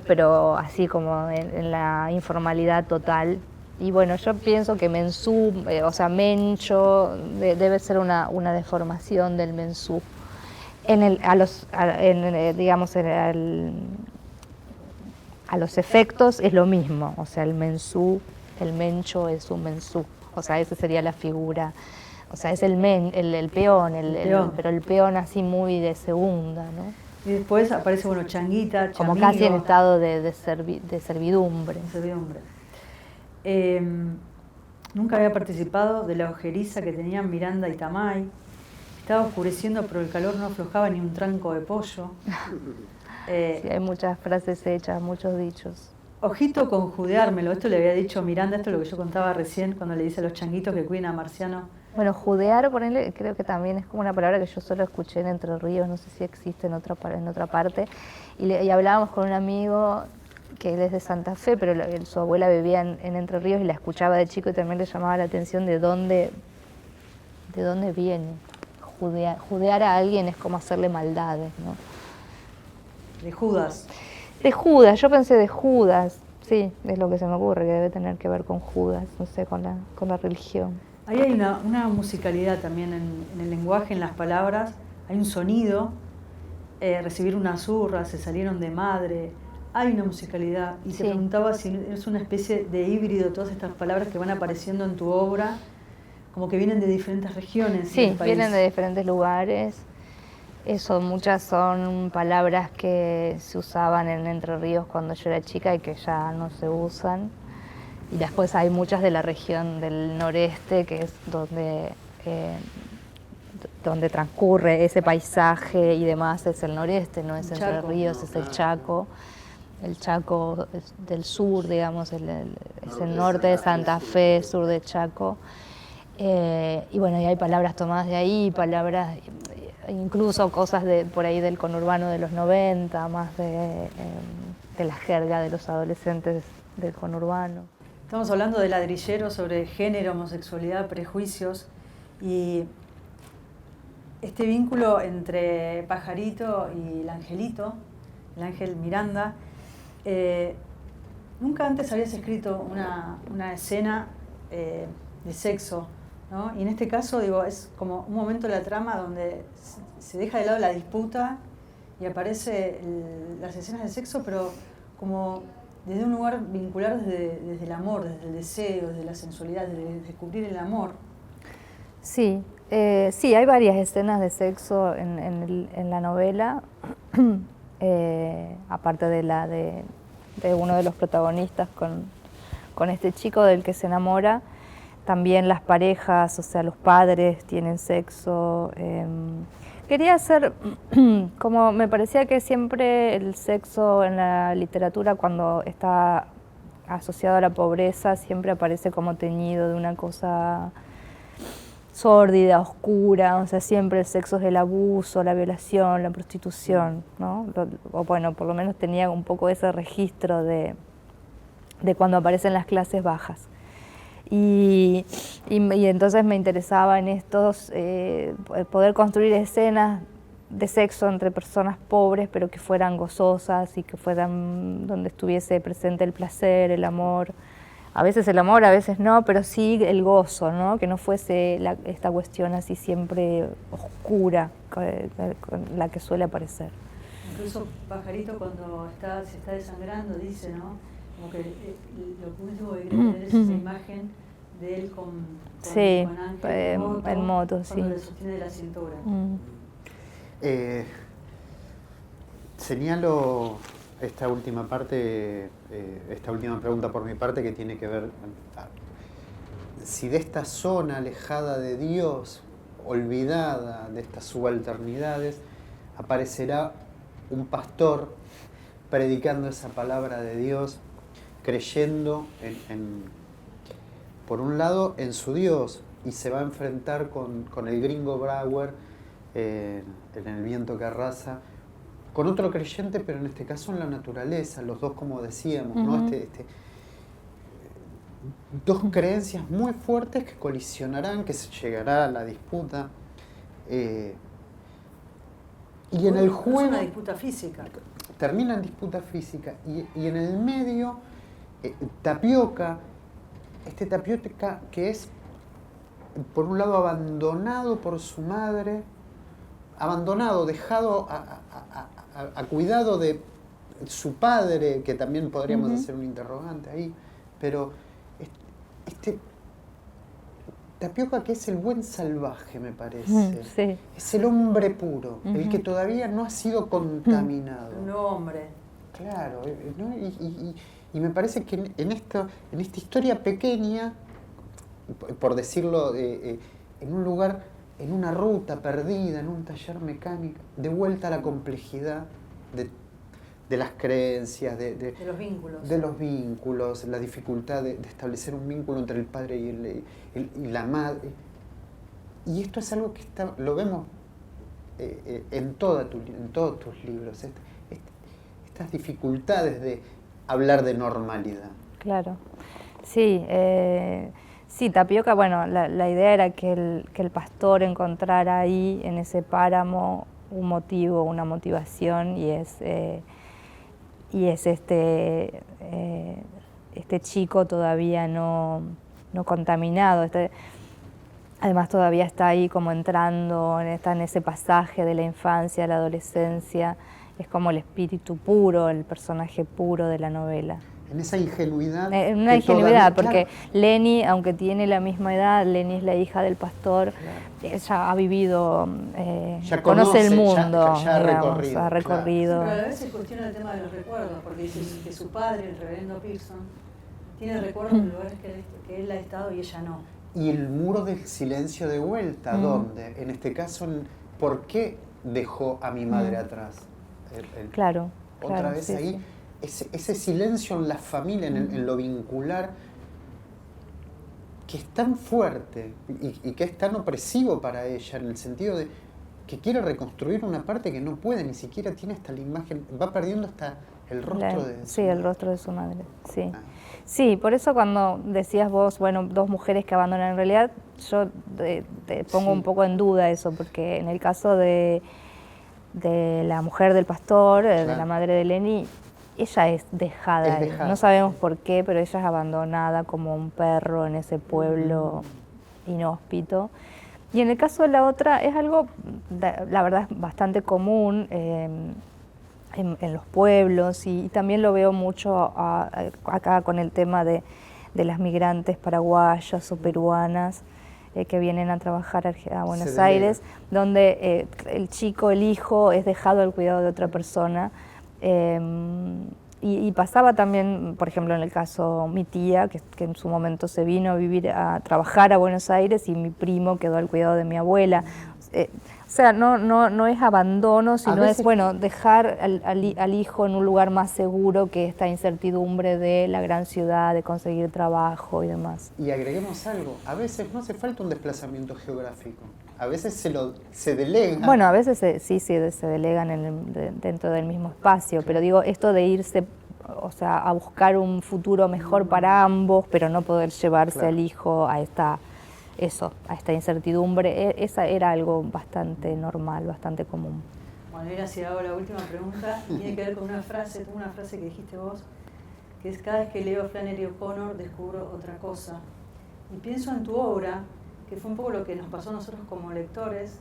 pero así como en la informalidad total. Y bueno, yo pienso que mensú, o sea, mencho, debe ser una deformación del mensú. Digamos, a los efectos es lo mismo, o sea, el mencho es un mensú, o sea, esa sería la figura, o sea, es el peón, pero el peón así muy de segunda, ¿no? Y después aparece, bueno, changuita, como chamigo, casi en estado de servidumbre. Nunca había participado de la ojeriza que tenían Miranda y Tamay. Estaba oscureciendo, pero el calor no aflojaba ni un tranco de pollo. Sí, hay muchas frases hechas, muchos dichos. Ojito con judeármelo. Esto le había dicho Miranda, esto es lo que yo contaba recién cuando le dice a los changuitos que cuiden a Marciano. Bueno, judear, ponerle, creo que también es como una palabra que yo solo escuché en Entre Ríos, no sé si existe en otra parte. Y hablábamos con un amigo que él es de Santa Fe, pero su abuela vivía en Entre Ríos y la escuchaba de chico y también le llamaba la atención de dónde viene. Judear a alguien es como hacerle maldades, ¿no? De Judas. De Judas, yo pensé de Judas, sí, es lo que se me ocurre, que debe tener que ver con Judas, no sé, con la religión. Ahí hay una musicalidad también en el lenguaje, en las palabras, hay un sonido, recibir una zurra, se salieron de madre, hay una musicalidad. Y te preguntaba si es una especie de híbrido, todas estas palabras que van apareciendo en tu obra, como que vienen de diferentes regiones del país. Vienen de diferentes lugares. Muchas son palabras que se usaban en Entre Ríos cuando yo era chica y que ya no se usan. Y después hay muchas de la región del noreste, que es donde transcurre ese paisaje y demás, es el noreste, no es Entre Ríos, es el Chaco. El Chaco del sur, digamos, es el norte de Santa Fe, sur de Chaco. Y bueno, y hay palabras tomadas de ahí, palabras, incluso cosas por ahí del conurbano de los 90, más de la jerga de los adolescentes del conurbano. Estamos hablando de Ladrillero, sobre género, homosexualidad, prejuicios, y este vínculo entre Pajarito y el angelito, el ángel Miranda. Nunca antes habías escrito una escena de sexo, ¿no? Y en este caso, digo, es como un momento de la trama donde se deja de lado la disputa y aparece las escenas de sexo, pero como desde un lugar vincular desde el amor, desde el deseo, desde la sensualidad, desde descubrir el amor. Sí, hay varias escenas de sexo en la novela, aparte de uno de los protagonistas con este chico del que se enamora. También las parejas, o sea, los padres tienen sexo. Quería hacer, como me parecía que siempre el sexo en la literatura, cuando está asociado a la pobreza, siempre aparece como teñido de una cosa sórdida, oscura, o sea, siempre el sexo es el abuso, la violación, la prostitución, ¿no? O bueno, por lo menos tenía un poco ese registro de cuando aparecen las clases bajas. Y entonces me interesaba en estos, poder construir escenas de sexo entre personas pobres, pero que fueran gozosas y que fueran donde estuviese presente el placer, el amor. A veces el amor, a veces no, pero sí el gozo, ¿no? Que no fuese esta cuestión así siempre oscura, con la que suele aparecer. Incluso Pajarito cuando se está desangrando dice, ¿no? Como que lo último que quiere tener es esa imagen de él con Ángel en moto, sí. Cuando le sostiene de la cintura. Señalo esta última parte, esta última pregunta por mi parte, que tiene que ver si de esta zona alejada de Dios, olvidada de estas subalternidades, aparecerá un pastor predicando esa palabra de Dios, creyendo por un lado en su Dios, y se va a enfrentar con el gringo Brouwer en El viento que arrasa, con otro creyente, pero en este caso en la naturaleza, los dos, como decíamos, ¿no? Dos creencias muy fuertes que colisionarán, que se llegará a la disputa. Y en el juego... Es una disputa física. Termina en disputa física. Y en el medio, Tapioca, Tapioca que es, por un lado, abandonado por su madre, abandonado, dejado a cuidado de su padre, que también podríamos hacer un interrogante ahí, pero Tapioca, que es el buen salvaje, me parece, sí. Es el hombre puro, el que todavía no ha sido contaminado. Un hombre. Claro, ¿no? Y me parece que en esta historia pequeña, por decirlo, en un lugar, en una ruta perdida, en un taller mecánico, de vuelta a la complejidad de las creencias, de los vínculos. De los vínculos, la dificultad de establecer un vínculo entre el padre y la madre. Y esto es algo que lo vemos en todos tus libros, estas dificultades de hablar de normalidad. Claro, sí. Sí, Tapioca, bueno, la idea era que el pastor encontrara ahí, en ese páramo, un motivo, una motivación, y es este chico todavía no contaminado. Además todavía está ahí como entrando, está en ese pasaje de la infancia a la adolescencia. Es como el espíritu puro, el personaje puro de la novela. En esa ingenuidad. Una ingenuidad, porque claro. Leni, aunque tiene la misma edad, Leni es la hija del pastor, claro. Ella ha vivido, ya conoce el mundo, ya ha recorrido. Claro. Sí, pero a veces se cuestiona el tema de los recuerdos, porque dice que su padre, el reverendo Pearson, tiene recuerdos de lugares que él ha estado y ella no. Y el muro del silencio de vuelta, ¿dónde? En este caso, ¿por qué dejó a mi madre atrás? Claro. Otra vez sí, ahí. Sí. Ese silencio en la familia, en lo vincular, que es tan fuerte y que es tan opresivo para ella, en el sentido de que quiere reconstruir una parte que no puede, ni siquiera tiene hasta la imagen, va perdiendo hasta el rostro de su madre. El rostro de su madre, sí. Sí, por eso cuando decías vos, bueno, dos mujeres que abandonan, en realidad yo te pongo un poco en duda eso, porque en el caso de la mujer del pastor, de la madre de Leni, ella es dejada. No sabemos por qué, pero ella es abandonada como un perro en ese pueblo inhóspito. Y en el caso de la otra es algo, la verdad, bastante común en los pueblos, y también lo veo mucho acá con el tema de las migrantes paraguayas o peruanas que vienen a trabajar a Buenos Aires, donde el chico, el hijo, es dejado al cuidado de otra persona. Y pasaba también, por ejemplo, en el caso mi tía, que en su momento se vino a trabajar a Buenos Aires, y mi primo quedó al cuidado de mi abuela. O sea, no es abandono, sino es, bueno, dejar al hijo en un lugar más seguro que esta incertidumbre de la gran ciudad, de conseguir trabajo y demás. Y agreguemos algo, a veces no hace falta un desplazamiento geográfico, a veces se delega. Bueno, a veces se delegan dentro del mismo espacio, pero digo, esto de irse, o sea, a buscar un futuro mejor para ambos, pero no poder llevarse al hijo a esta eso, a esta incertidumbre. Esa era algo bastante normal, bastante común. Bueno, y hacia ahora la última pregunta, y tiene que ver con una frase que dijiste vos, que es: cada vez que leo a Flannery O'Connor descubro otra cosa. Y pienso en tu obra, que fue un poco lo que nos pasó a nosotros como lectores,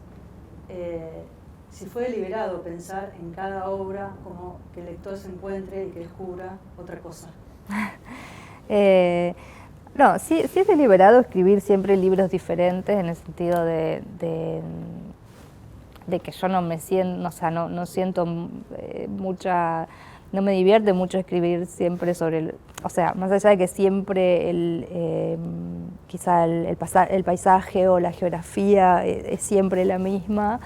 si fue deliberado pensar en cada obra como que el lector se encuentre y que descubra otra cosa. No, sí es deliberado escribir siempre libros diferentes, en el sentido de que yo no me siento, o sea, no siento mucha, no me divierte mucho escribir siempre sobre, o sea, más allá de que siempre quizá el paisaje o la geografía es siempre la misma,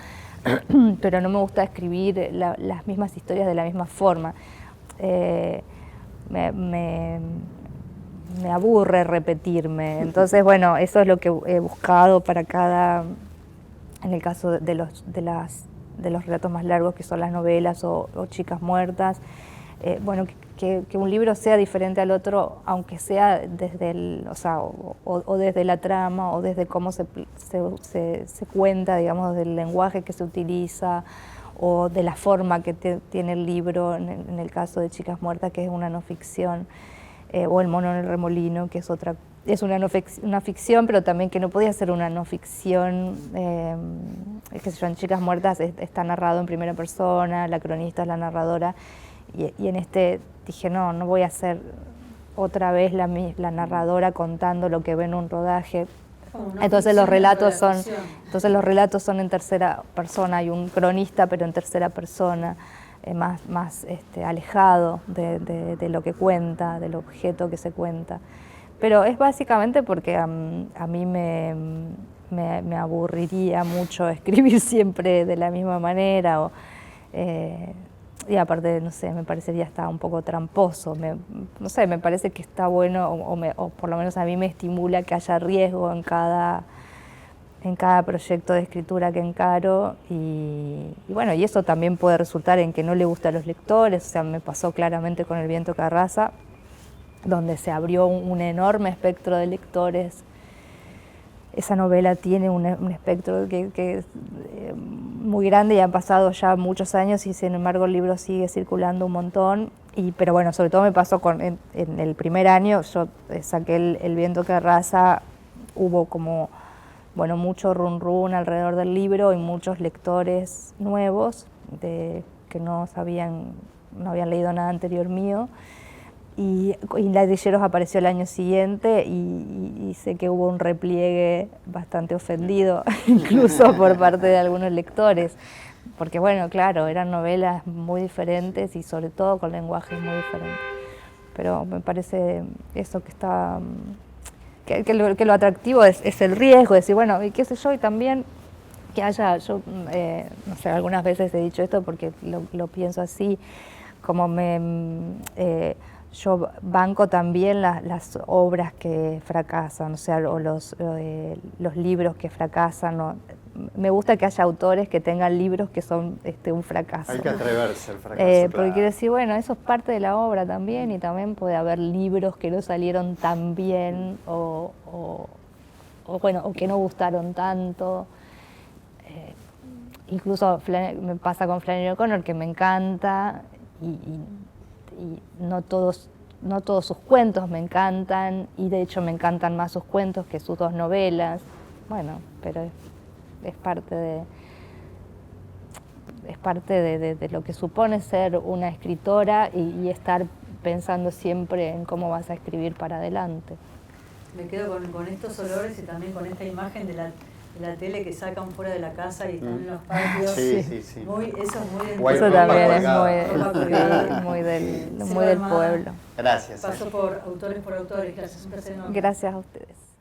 pero no me gusta escribir las mismas historias de la misma forma. Me aburre repetirme, entonces bueno, eso es lo que he buscado para cada, en el caso de los relatos más largos, que son las novelas o Chicas Muertas, bueno, que un libro sea diferente al otro, aunque sea desde o desde la trama, o desde cómo se cuenta, digamos, del lenguaje que se utiliza, o de la forma que tiene el libro, en el caso de Chicas Muertas, que es una no ficción, o El mono en el remolino, que es una ficción, pero también que no podía ser una no ficción. Qué sé yo, en Chicas Muertas está narrado en primera persona, la cronista es la narradora, y en este dije, no voy a hacer otra vez la narradora contando lo que ve en un rodaje. Entonces los relatos son en tercera persona, hay un cronista pero en tercera persona, más alejado de lo que cuenta, del objeto que se cuenta. Pero es básicamente porque a mí me aburriría mucho escribir siempre de la misma manera, y aparte, no sé, me parecería hasta un poco tramposo. No sé, me parece que está bueno, o por lo menos a mí me estimula que haya riesgo en cada proyecto de escritura que encaro, y bueno, y eso también puede resultar en que no le gusta a los lectores. O sea, me pasó claramente con El viento que arrasa, donde se abrió un enorme espectro de lectores. Esa novela tiene un espectro que es muy grande, y han pasado ya muchos años y sin embargo el libro sigue circulando un montón. Pero bueno, sobre todo me pasó en el primer año, yo saqué el viento que arrasa, hubo como, bueno, mucho run run alrededor del libro y muchos lectores nuevos que no habían leído nada anterior mío. Y Ladrilleros apareció el año siguiente, y sé que hubo un repliegue bastante ofendido, incluso por parte de algunos lectores, porque bueno, claro, eran novelas muy diferentes y sobre todo con lenguajes muy diferentes. Pero me parece eso que está, que lo atractivo es el riesgo, decir, bueno, y qué sé yo, y también que haya, yo no sé, algunas veces he dicho esto porque lo pienso así, como yo banco también las obras que fracasan, o sea, o los libros que fracasan. Me gusta que haya autores que tengan libros que son un fracaso. Hay que atreverse al fracaso. Porque quiero decir, bueno, eso es parte de la obra también, y también puede haber libros que no salieron tan bien, o que no gustaron tanto. Incluso me pasa con Flannery O'Connor, que me encanta, y no todos sus cuentos me encantan, y de hecho me encantan más sus cuentos que sus dos novelas. Bueno, pero es parte de lo que supone ser una escritora, y estar pensando siempre en cómo vas a escribir para adelante. Me quedo con estos olores y también con esta imagen de la tele que sacan fuera de la casa y están en los patios. Sí. Eso es muy Eso también es muy del pueblo. Gracias. Paso por Autores por Autores. Gracias, un placer enorme. Gracias a ustedes.